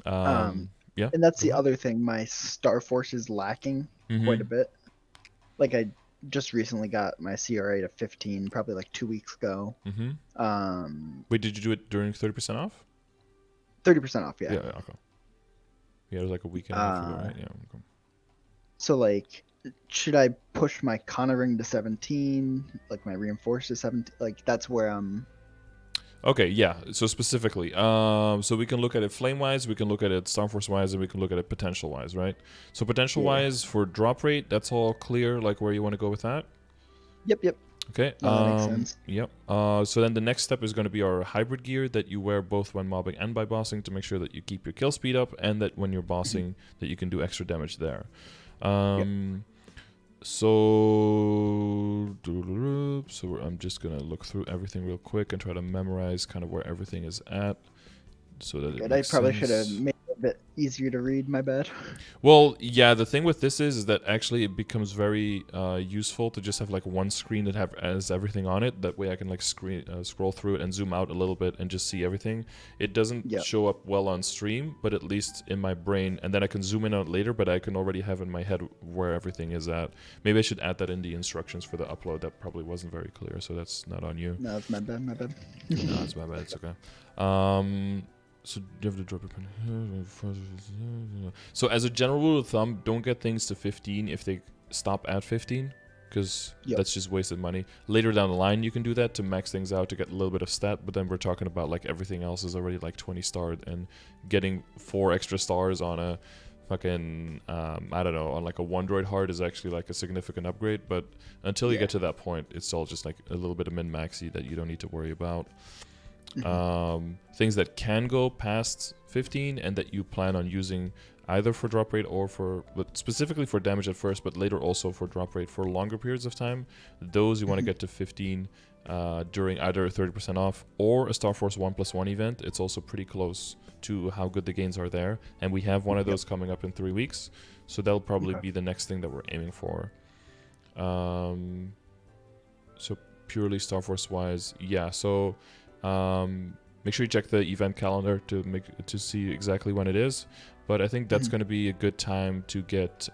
Yeah. And that's the other thing. My Star Force is lacking quite a bit. Like I just recently got my CRA to 15, probably like 2 weeks ago. Wait, did you do it during 30% off? 30% off, yeah. Yeah, okay. Yeah, it was like a week and a half ago, right? Yeah. Okay. So like, should I push my Kanna ring to 17? Like my reinforced to 17? Like that's where I'm. Okay, yeah. So specifically, so we can look at it flame-wise, we can look at it Star Force-wise, and we can look at it potential-wise, right? So potential-wise for drop rate, that's all clear, like where you want to go with that? Yep. Okay. No, that makes sense. Yep. So then the next step is going to be our hybrid gear that you wear both when mobbing and by bossing to make sure that you keep your kill speed up, and that when you're bossing, that you can do extra damage there. So I'm just gonna look through everything real quick and try to memorize kind of where everything is at, so that it makes I probably sense. should have made it a bit easier to read. My bad. Well, yeah, the thing with this is that actually it becomes very useful to just have like one screen that has everything on it. That way I can like scroll through it and zoom out a little bit and just see everything. It doesn't show up well on stream, but at least in my brain, and then I can zoom in on it later, but I can already have in my head where everything is at. Maybe I should add that in the instructions for the upload. That probably wasn't very clear, so that's not on you. No, it's my bad. No, it's my bad. It's okay. So you have to drop your pen. So as a general rule of thumb, don't get things to 15 if they stop at 15, because that's just wasted money. Later down the line, you can do that to max things out to get a little bit of stat, but then we're talking about like everything else is already like 20 starred, and getting 4 extra stars on a fucking, I don't know, on like a 1 droid heart is actually like a significant upgrade, but until you get to that point, it's all just like a little bit of min-maxy that you don't need to worry about. Things that can go past 15 and that you plan on using either for drop rate or but specifically for damage at first, but later also for drop rate for longer periods of time, those you want to get to 15 during either a 30% off or a Star Force 1+1 event. It's also pretty close to how good the gains are there, and we have one of those coming up in 3 weeks, so that'll probably be the next thing that we're aiming for. So purely Star Force wise, yeah, so make sure you check the event calendar to see exactly when it is, but I think that's going to be a good time to get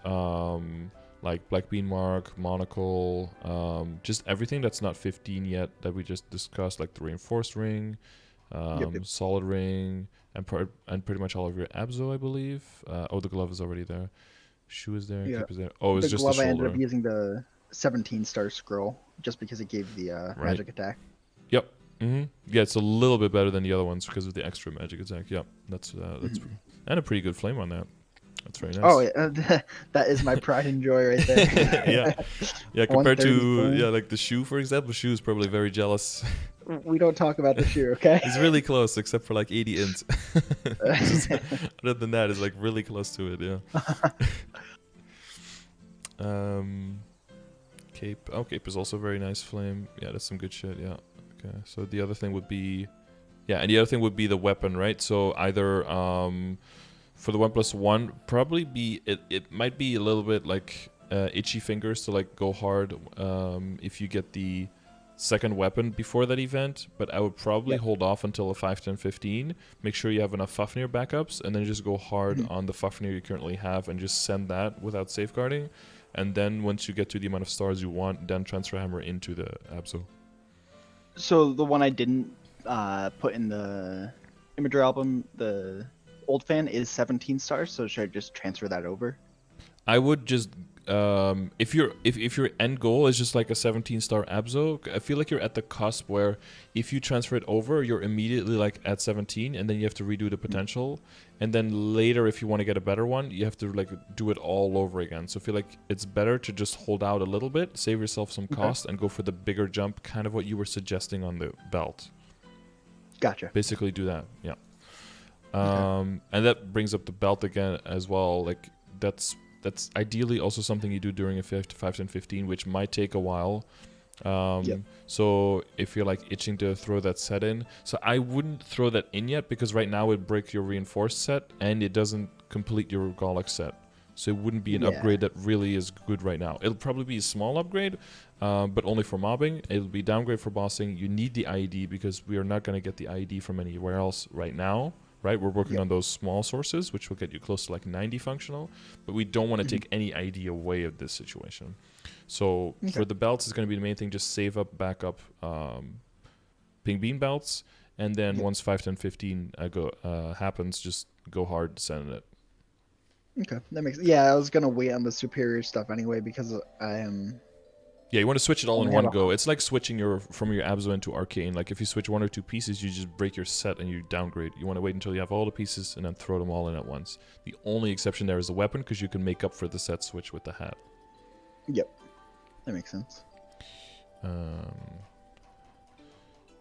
like Black Bean Mark, Monocle, just everything that's not 15 yet that we just discussed, like the reinforced ring, solid ring, and pretty much all of your Abzo, I believe. Oh, the glove is already there. Shoe is there. Cape is there. Oh, it's just the shoulder. I ended up using the 17-star scroll just because it gave the magic attack. Yep. Yeah, it's a little bit better than the other ones because of the extra magic attack. Yep, that's and a pretty good flame on that. That's very nice. Oh, yeah, that is my pride and joy right there. yeah. Compared to like the shoe, for example, shoe is probably very jealous. We don't talk about the shoe, okay? It's really close, except for like 80 int. Other than that, it's like really close to it. Yeah. Cape. Oh, cape is also very nice flame. Yeah, that's some good shit. Yeah. Okay. So the other thing would be, the weapon, right? So either for the 1+1, probably it might be a little bit like itchy fingers to like go hard if you get the second weapon before that event, but I would probably hold off until a 5, 10, 15. Make sure you have enough Fafnir backups, and then just go hard on the Fafnir you currently have and just send that without safeguarding. And then once you get to the amount of stars you want, then transfer hammer into the Abso. So the one I didn't put in the Imager album, the old fan, is 17 stars, so should I just transfer that over? I would just if your end goal is just like a 17-star Abzo, I feel like you're at the cusp where if you transfer it over, you're immediately like at 17, and then you have to redo the potential, and then later if you want to get a better one, you have to like do it all over again. So I feel like it's better to just hold out a little bit, save yourself some cost, and go for the bigger jump, kind of what you were suggesting on the belt. Gotcha. Basically do that, yeah. And that brings up the belt again as well. Like that's ideally also something you do during a 5, 10, 15, which might take a while. So if you're like itching to throw that set in, so I wouldn't throw that in yet, because right now it breaks your reinforced set and it doesn't complete your Golic set. So it wouldn't be an upgrade that really is good right now. It'll probably be a small upgrade, but only for mobbing. It'll be downgrade for bossing. You need the IED because we are not going to get the IED from anywhere else right now. Right, we're working on those small sources, which will get you close to like 90 functional, but we don't want to take any idea away of this situation. So for the belts, it's going to be the main thing. Just save up, back up ping bean belts, and then once 5, 10, 15 happens, just go hard, send it. Okay, that makes sense. Yeah, I was gonna wait on the superior stuff anyway because I am. Yeah, you want to switch it all in one go. It's like switching from your Abzo into Arcane. Like if you switch 1 or 2 pieces, you just break your set and you downgrade. You want to wait until you have all the pieces and then throw them all in at once. The only exception there is the weapon, because you can make up for the set switch with the hat. Yep, that makes sense.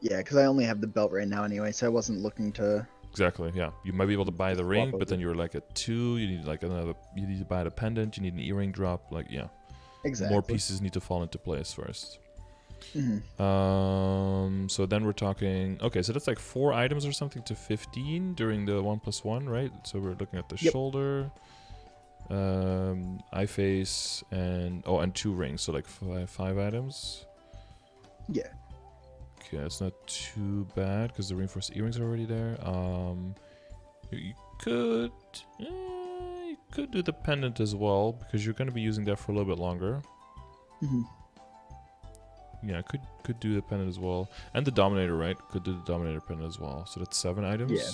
Yeah, because I only have the belt right now anyway, so I wasn't looking to... Exactly, yeah. You might be able to buy the ring, but then you're like at 2, you need like another... You need to buy the pendant, you need an earring drop, like, yeah. Exactly. More pieces need to fall into place first. So then we're talking... Okay, so that's like 4 items or something to 15 during the 1+1, right? So we're looking at the shoulder, eye face, and 2 rings, so like 5 items. Yeah. Okay, that's not too bad because the reinforced earrings are already there. You could do the pendant as well, because you're going to be using that for a little bit longer. Yeah, could do the pendant as well, and the Dominator, right? Could do the Dominator pendant as well. So that's 7 items. Yeah.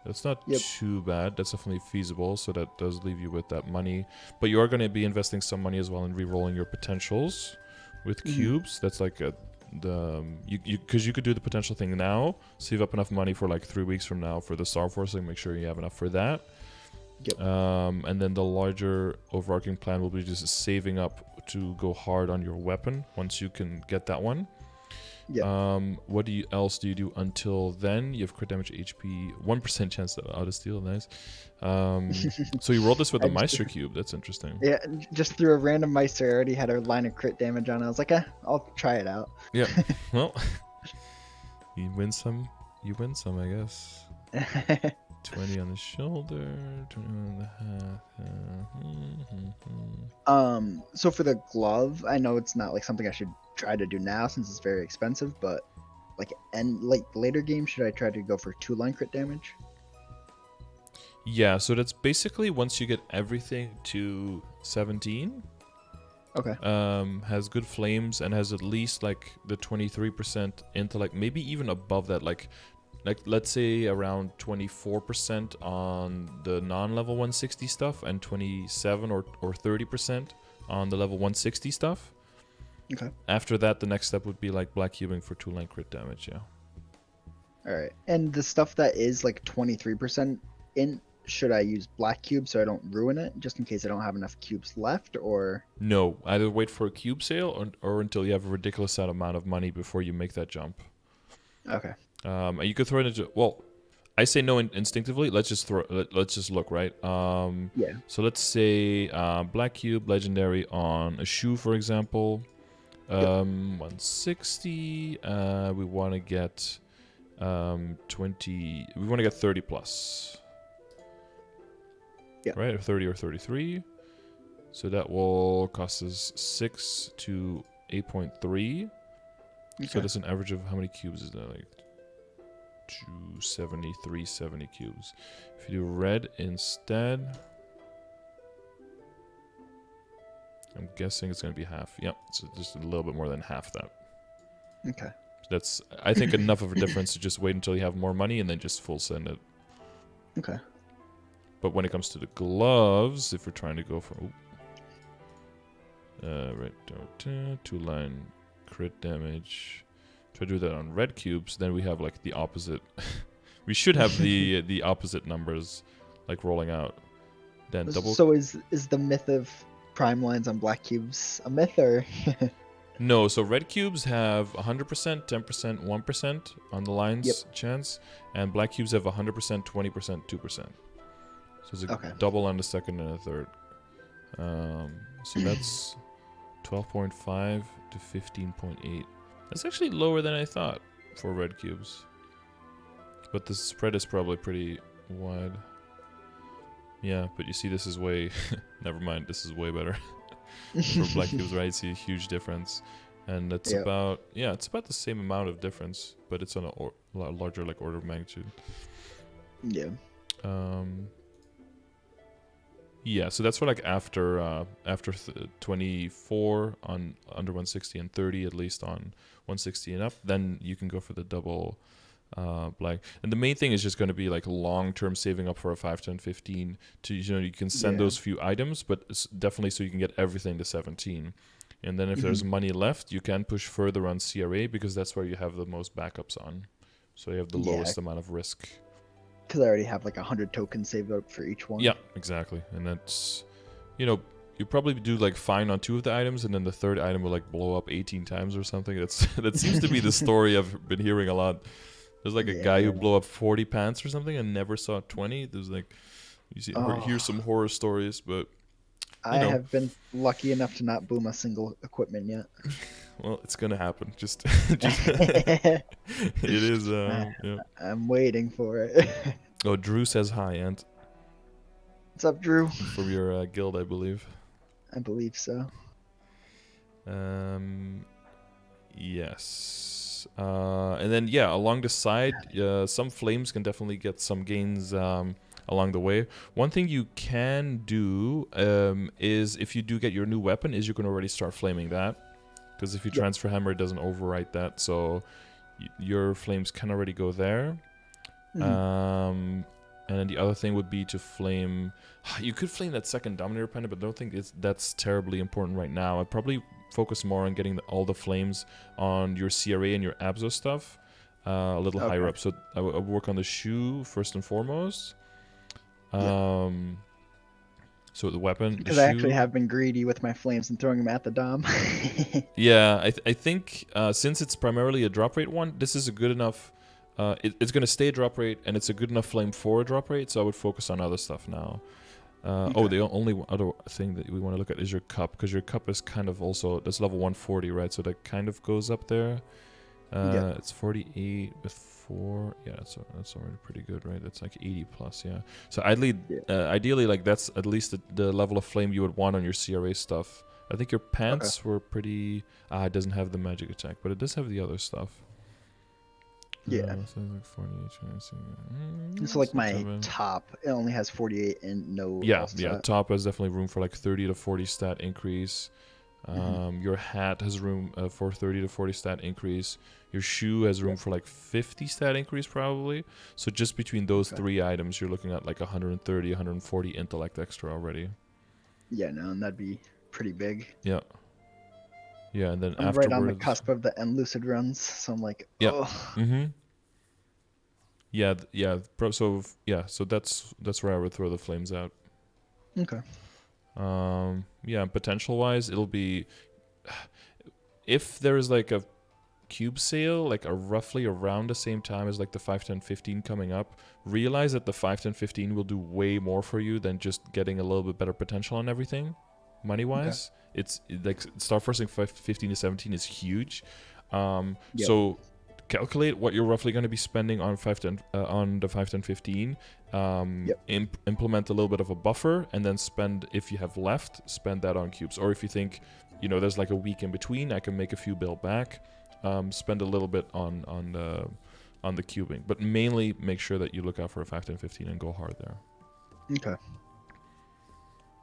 That's not too bad. That's definitely feasible. So that does leave you with that money, but you are going to be investing some money as well in re-rolling your potentials with cubes. That's like because you could do the potential thing now, save up enough money for like 3 weeks from now for the Star Forcing. Make sure you have enough for that. And then the larger overarching plan will be just saving up to go hard on your weapon once you can get that one. What else do you do until then? You have crit damage, HP, 1% chance to auto steal. Nice. So you rolled this with a Meister cube. That's interesting. Yeah, just threw a random Meister. I already had a line of crit damage on it. I was like, I'll try it out. Yeah. Well, you win some, I guess. 20 on the shoulder, 20 on the hat. So for the glove, I know it's not like something I should try to do now since it's very expensive, but like later games, should I try to go for 2 line crit damage? Yeah, so that's basically once you get everything to 17. Okay. Has good flames and has at least like the 23% intellect, maybe even above that, like let's say around 24% on the non-level 160 stuff and 27 or 30% on the level 160 stuff. Okay. After that, the next step would be like black cubing for 2 line crit damage, yeah. Alright. And the stuff that is like 23% in, should I use black cube so I don't ruin it, just in case I don't have enough cubes left, or? No, either wait for a cube sale or until you have a ridiculous amount of money before you make that jump. Okay. And you could throw it into, well, I say no instinctively. Let's just look, right? Yeah. So let's say black cube legendary on a shoe, for example. 160. We want to get 20. We want to get 30 plus. Yeah. Right, or 30 or 33. So that will cost us 6 to 8.3. Okay. So that's an average of how many cubes is that? Like 270, 370 cubes. If you do red instead, I'm guessing it's going to be half. Yep, so just a little bit more than half that. Okay. That's, I think, enough of a difference to just wait until you have more money and then just full send it. Okay. But when it comes to the gloves, if we're trying to go for... 2-line crit damage. Try to do that on red cubes, then we have like the opposite. We should have the opposite numbers, like rolling out. Then double. So is the myth of prime lines on black cubes a myth, or? No, so red cubes have 100%, 10%, 1% on the lines chance, and black cubes have 100%, 20%, 2%. So it's a double on the second and a third. So that's 12.5 to 15.8. That's actually lower than I thought for red cubes. But the spread is probably pretty wide. Yeah, but you see this is way... Never mind, this is way better. For black cubes, right? You see a huge difference. And it's about... Yeah, it's about the same amount of difference, but it's on a larger like order of magnitude. Yeah. Yeah, so that's for like after 24 on under 160 and 30 at least on 160 and up. Then you can go for the double black. And the main thing is just going to be like long-term saving up for a 5, 10, 15 to, you know, you can send those few items, but it's definitely so you can get everything to 17. And then if there's money left, you can push further on CRA because that's where you have the most backups on. So you have the lowest amount of risk. Because I already have like 100 tokens saved up for each one. Yeah, exactly. And that's, you know, you probably do like fine on 2 of the items, and then the third item will like blow up 18 times or something. That seems to be the story I've been hearing a lot. There's like a guy who blew up 40 pants or something and never saw 20. There's like, you see, hear some horror stories, but I have been lucky enough to not boom a single equipment yet. Well, it's gonna happen. Just it is. I'm waiting for it. Oh, Drew says hi, Ant. What's up, Drew? From your guild, I believe. I believe so. Yes. And then along the side, some flames can definitely get some gains along the way. One thing you can do is if you do get your new weapon, is you can already start flaming that. Because if you transfer hammer, it doesn't overwrite that, so your flames can already go there. And then the other thing would be to flame. You could flame that second Dominator Pendant, but I don't think that's terribly important right now. I'd probably focus more on getting all the flames on your CRA and your Abso stuff a little higher up. So I would work on the shoe first and foremost. So the weapon. Because I actually have been greedy with my flames and throwing them at the Dom. Yeah, I think since it's primarily a drop rate one, this is a good enough. It's going to stay drop rate, and it's a good enough flame for a drop rate, so I would focus on other stuff now. Oh, the only other thing that we want to look at is your cup, because your cup is kind of also, that's level 140, right? So that kind of goes up there. It's 48 with 4. Yeah, that's already pretty good, right? That's like 80 plus, yeah. So ideally, like that's at least the level of flame you would want on your CRA stuff. I think your pants were pretty... it doesn't have the magic attack, but it does have the other stuff. Yeah. So like 48. So like my top, it only has 48 and no. Yeah. Top has definitely room for like 30 to 40 stat increase. Your hat has room for 30 to 40 stat increase. Your shoe has room for like 50 stat increase probably. So just between those 3 items, you're looking at like 130, 140 intellect extra already. Yeah, no, and that'd be pretty big. Yeah. Yeah, and then I'm afterwards... right on the cusp of the end lucid runs, so I'm like, oh. Yeah. So that's where I would throw the flames out. Okay. Potential wise, it'll be if there's like a cube sale, like roughly around the same time as like the 5, 10, 15 coming up, realize that the 5, 10, 15 will do way more for you than just getting a little bit better potential on everything, money wise. It's like start forcing 15 to 17 is huge. So calculate what you're roughly going to be spending on 5, 10, on the 5, 10, 15. Implement a little bit of a buffer, and then spend, if you have left, spend that on cubes. Or if you think, there's like a week in between, I can make a few build back. Spend a little bit on the cubing, but mainly make sure that you look out for a 5, 10, 15 and go hard there. Okay.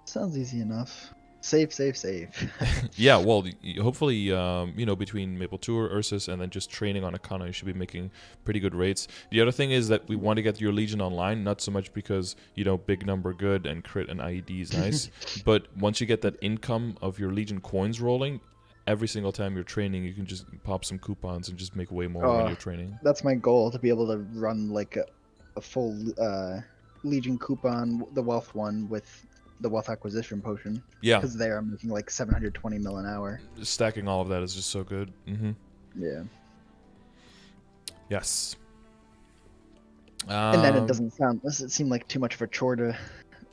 Sounds easy enough. Save. Yeah, well, hopefully, you know, between Maple Tour, Ursus, and then just training on a Kanna, you should be making pretty good rates. The other thing is that we want to get your Legion online, not so much because, you know, big number good and crit and IED is nice, but once you get that income of your Legion coins rolling, every single time you're training, you can just pop some coupons and just make way more when you're training. That's my goal, to be able to run like a full Legion coupon, the wealth one, with the wealth acquisition potion. Yeah. Because there I'm making like 720 mil an hour. Stacking all of that is just so good. Yeah. Yes. And then it doesn't seem like too much of a chore to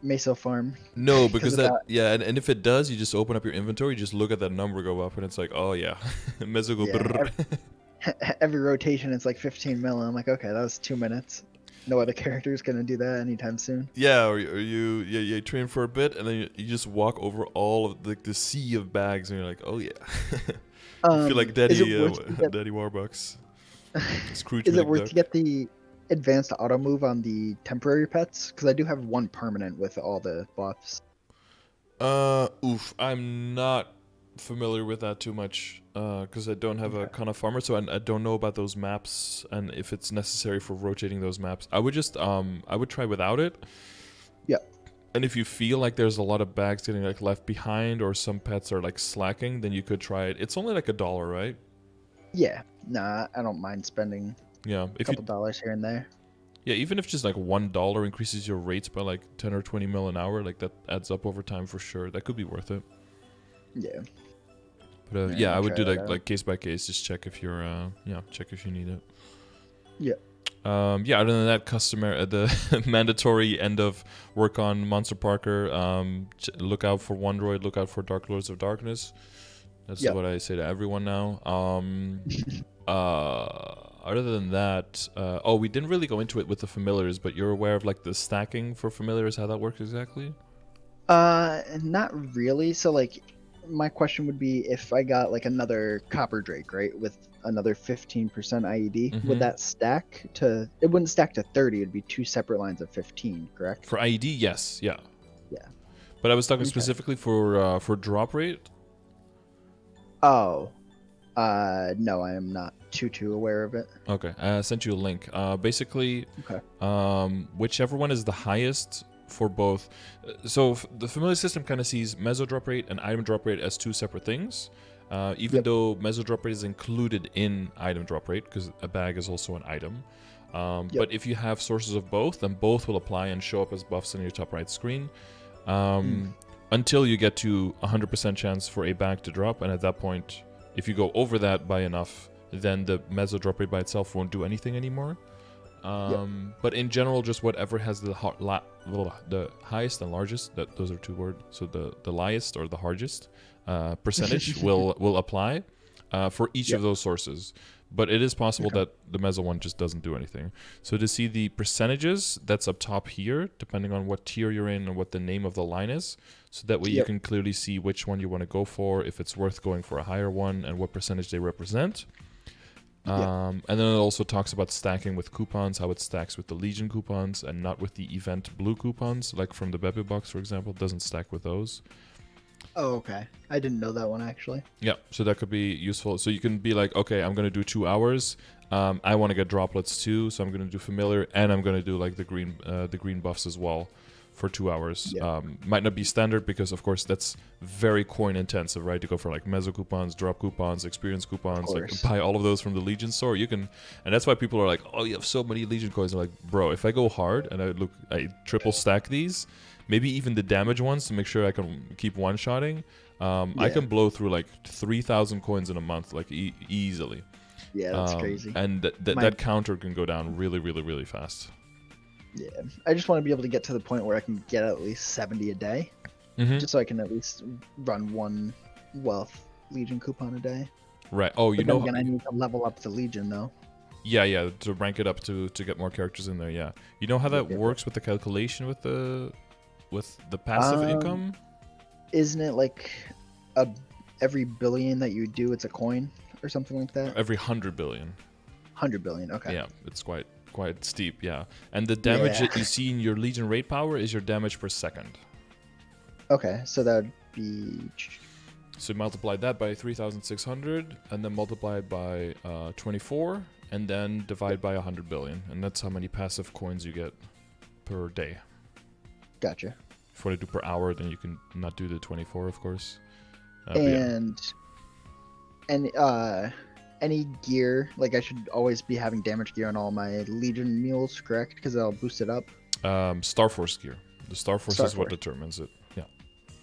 Meso farm. No, because yeah, and if it does, you just open up your inventory, you just look at that number go up, and it's like, oh yeah, Meso go. Yeah, every rotation it's like 15 mil. And I'm like, okay, that was 2 minutes. No other character is gonna do that anytime soon. Yeah, or you train for a bit, and then you just walk over all of the sea of bags, and you're like, oh yeah, I feel like Daddy Warbucks. Is it worth to get the advanced auto move on the temporary pets? Because I do have one permanent with all the buffs. I'm not familiar with that too much because I don't have a Kanna farmer, so I don't know about those maps and if it's necessary for rotating those maps. I would just I would try without it. Yeah. And if you feel like there's a lot of bags getting like left behind or some pets are like slacking, then you could try it. It's only like $1, right? Yeah. Nah, I don't mind spending a couple dollars here and there. Yeah, even if just like $1 increases your rates by like 10 or 20 mil an hour, like that adds up over time for sure. That could be worth it. Yeah. But yeah, I would do like case by case, just check if you're check if you need it. Yeah. Yeah, other than that, the mandatory end of work on Monster Parker. Look out for Wondroid, look out for Dark Lords of Darkness. That's what I say to everyone now. Other than that, we didn't really go into it with the familiars, but you're aware of like the stacking for familiars, how that works exactly? Not really. So like, my question would be, if I got like another Copper Drake, right, with another 15% IED, would that stack to? It wouldn't stack to 30. It'd be 2 separate lines of 15, correct? For IED, yes, yeah. Yeah. But I was talking specifically for drop rate. Oh, no, I am not too aware of it. Okay, I sent you a link. Basically, whichever one is the highest for both. So the familiar system kind of sees meso drop rate and item drop rate as 2 separate things. Even though meso drop rate is included in item drop rate, because a bag is also an item. But if you have sources of both, then both will apply and show up as buffs on your top right screen. Until you get to 100% chance for a bag to drop, and at that point, if you go over that by enough, then the meso drop rate by itself won't do anything anymore. But in general, just whatever has the highest and largest, those are 2 words, so the highest or the hardest percentage will apply for each of those sources. But it is possible that the meso one just doesn't do anything. So to see the percentages, that's up top here, depending on what tier you're in and what the name of the line is. So that way you can clearly see which one you want to go for, if it's worth going for a higher one, and what percentage they represent. And then it also talks about stacking with coupons, how it stacks with the Legion coupons and not with the event blue coupons, like from the Bebe box, for example. It doesn't stack with those. Oh, okay. I didn't know that one, actually. Yeah, so that could be useful. So you can be like, okay, I'm going to do 2 hours. I want to get droplets too, so I'm going to do familiar, and I'm going to do like the green buffs as well for 2 hours. Might not be standard because, of course, that's very coin intensive, right? To go for like meso coupons, drop coupons, experience coupons, like buy all of those from the Legion store. You can, and that's why people are like, oh, you have so many Legion coins. I'm like, bro, if I go hard and I triple stack these, maybe even the damage ones to make sure I can keep one-shotting, I can blow through like 3,000 coins in a month, like easily. Yeah, that's crazy. And that counter can go down really, really, really fast. Yeah, I just want to be able to get to the point where I can get at least 70 a day, just so I can at least run 1 wealth Legion coupon a day. Right. Oh, you know. Again, I need to level up the Legion though. Yeah, to rank it up to get more characters in there. Yeah, you know how that works with the calculation with the passive income? Isn't it like every billion that you do, it's a coin or something like that? Every 100 billion. 100 billion. Okay. Yeah, it's quite steep. Yeah, and the damage that you see in your Legion rate power is your damage per second. Okay, so that be... So multiply that by 3,600, and then multiply it by 24, and then divide by 100 billion. And that's how many passive coins you get per day. Gotcha. If you want to do per hour, then you can not do the 24, of course. And any gear, like I should always be having damage gear on all my Legion mules, correct? Because I'll boost it up. Star Force gear. The Star Force is what determines it. Yeah.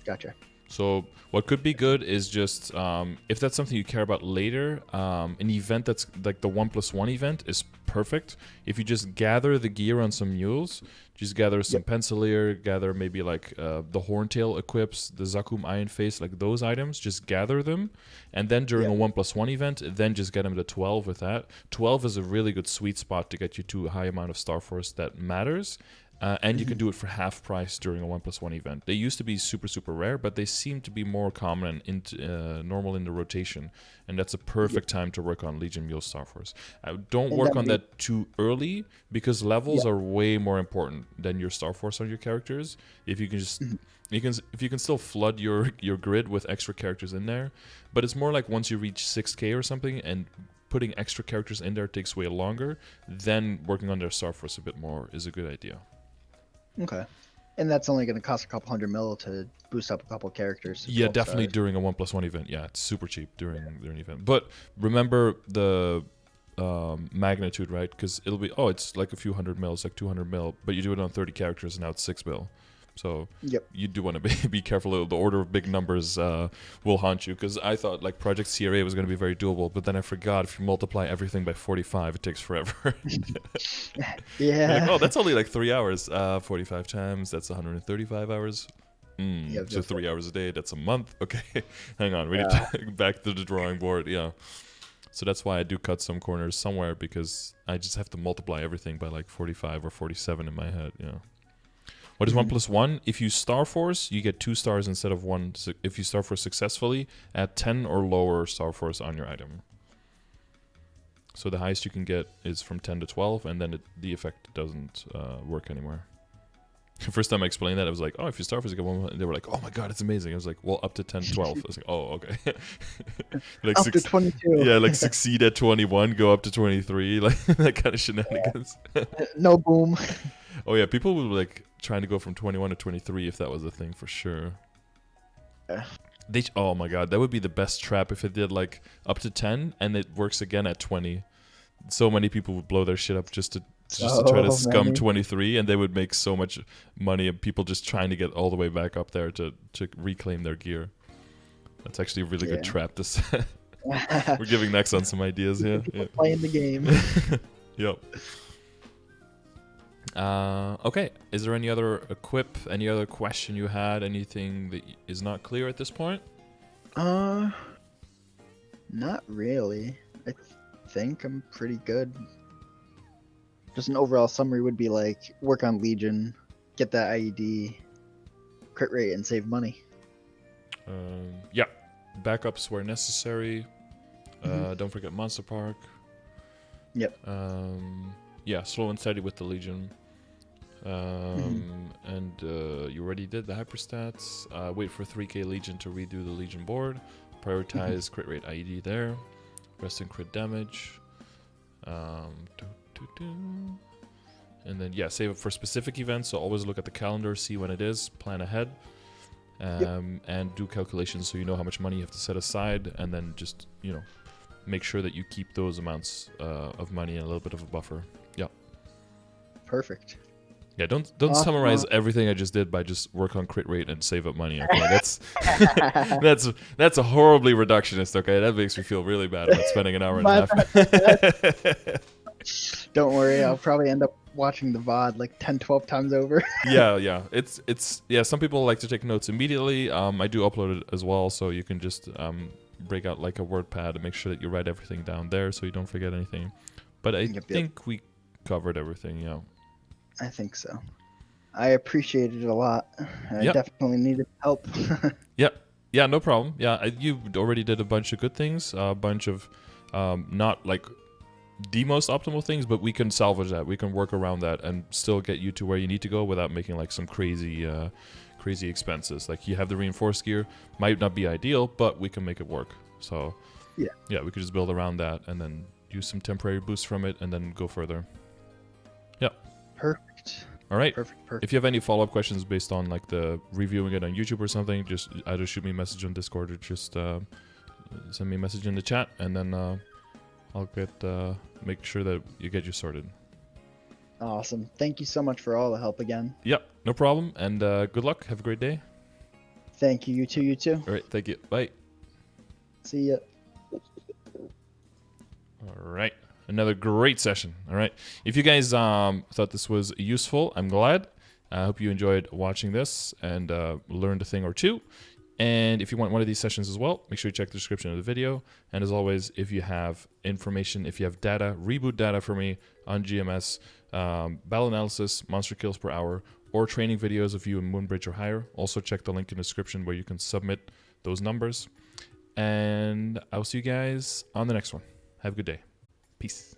Gotcha. So what could be good is just, if that's something you care about later, an event that's like the 1+1 event is perfect. If you just gather the gear on some mules, just gather some Pencilier, gather maybe like the Horntail equips, the Zakum Iron Face, like those items, just gather them. And then during a 1+1 event, then just get them to 12 with that. 12 is a really good sweet spot to get you to a high amount of Star Force that matters. And you can do it for half price during a 1+1 event. They used to be super, super rare, but they seem to be more common and normal in the rotation. And that's a perfect time to work on Legion Mule Star Force. Don't work on that too early, because levels are way more important than your Star Force on your characters. If you can just... if you can still flood your grid with extra characters in there, but it's more like once you reach 6K or something, and putting extra characters in there takes way longer, then working on their Star Force a bit more is a good idea. Okay. And that's only going to cost a couple $100 mil to boost up a couple characters. Yeah, definitely during a 1+1 event. Yeah, it's super cheap during an event. But remember the magnitude, right? Because it'll be, it's like a few $100 mil, it's like 200 mil, but you do it on 30 characters and now it's 6 mil. So you do want to be careful. The order of big numbers will haunt you, because I thought like Project CRA was going to be very doable, but then I forgot if you multiply everything by 45, it takes forever. Yeah. Like, that's only like 3 hours. 45 times, that's 135 hours. So 3 hours a day, that's a month. Okay, hang on. We need to back to the drawing board. Yeah. So that's why I do cut some corners somewhere, because I just have to multiply everything by like 45 or 47 in my head. Yeah. What is 1+1? If you Star Force, you get 2 stars instead of 1. So if you Star Force successfully, add 10 or lower Star Force on your item. So the highest you can get is from 10 to 12, and then the effect doesn't work anymore. The first time I explained that, I was like, if you Star Force, you get 1. And they were like, oh my god, it's amazing. I was like, well, up to 10, 12. I was like, oh, okay. Like up to 22. Yeah, like succeed at 21, go up to 23, like that kind of shenanigans. No boom. Oh yeah, people would like trying to go from 21 to 23 if that was a thing for sure. Oh my god, that would be the best trap if it did like up to 10 and it works again at 20. So many people would blow their shit up just to try to scum 23, and they would make so much money, and people just trying to get all the way back up there to reclaim their gear. That's actually a really good trap to set. We're giving Nexon some ideas here. Yeah. Playing the game. Yep. Okay, is there any other any other question you had, anything that is not clear at this point? Not really. I think I'm pretty good. Just an overall summary would be like, work on Legion, get that IED, crit rate, and save money. Yeah, backups where necessary. Don't forget Monster Park. Yep. Yeah, slow and steady with the Legion. And you already did the hyperstats. Wait for 3k Legion to redo the Legion board. Prioritize crit rate IED there. Rest in crit damage. And then save it for specific events. So always look at the calendar, see when it is, plan ahead, and do calculations so you know how much money you have to set aside, and then just make sure that you keep those amounts of money and a little bit of a buffer. Yeah. Perfect. Yeah, don't summarize everything I just did by just work on crit rate and save up money. Okay, that's a horribly reductionist. Okay, that makes me feel really bad about spending an hour and a half. Don't worry, I'll probably end up watching the VOD like 10-12 times over. yeah. It's some people like to take notes immediately. I do upload it as well, so you can just break out like a WordPad and make sure that you write everything down there so you don't forget anything. But I think we covered everything. Yeah. I think so. I appreciated it a lot. I definitely needed help. Yeah, no problem. Yeah, you already did a bunch of good things, a bunch of not like the most optimal things, but we can salvage that. We can work around that and still get you to where you need to go without making like some crazy crazy expenses. Like you have the reinforced gear, might not be ideal, but we can make it work. So yeah, we could just build around that and then use some temporary boosts from it and then go further. Yeah. Perfect. All right. Perfect. If you have any follow-up questions based on like the reviewing it on YouTube or something, just either shoot me a message on Discord or just send me a message in the chat, and then I'll make sure that you get you sorted. Awesome. Thank you so much for all the help again. Yep, no problem. And good luck. Have a great day. Thank you. You too. You too. All right. Thank you. Bye. See ya. All right. Another great session. All right. If you guys thought this was useful, I'm glad. I hope you enjoyed watching this and learned a thing or two. And if you want one of these sessions as well, make sure you check the description of the video. And as always, if you have information, if you have data, reboot data for me on GMS, battle analysis, monster kills per hour, or training videos of you in Moonbridge or higher, also check the link in the description where you can submit those numbers. And I'll see you guys on the next one. Have a good day. Peace.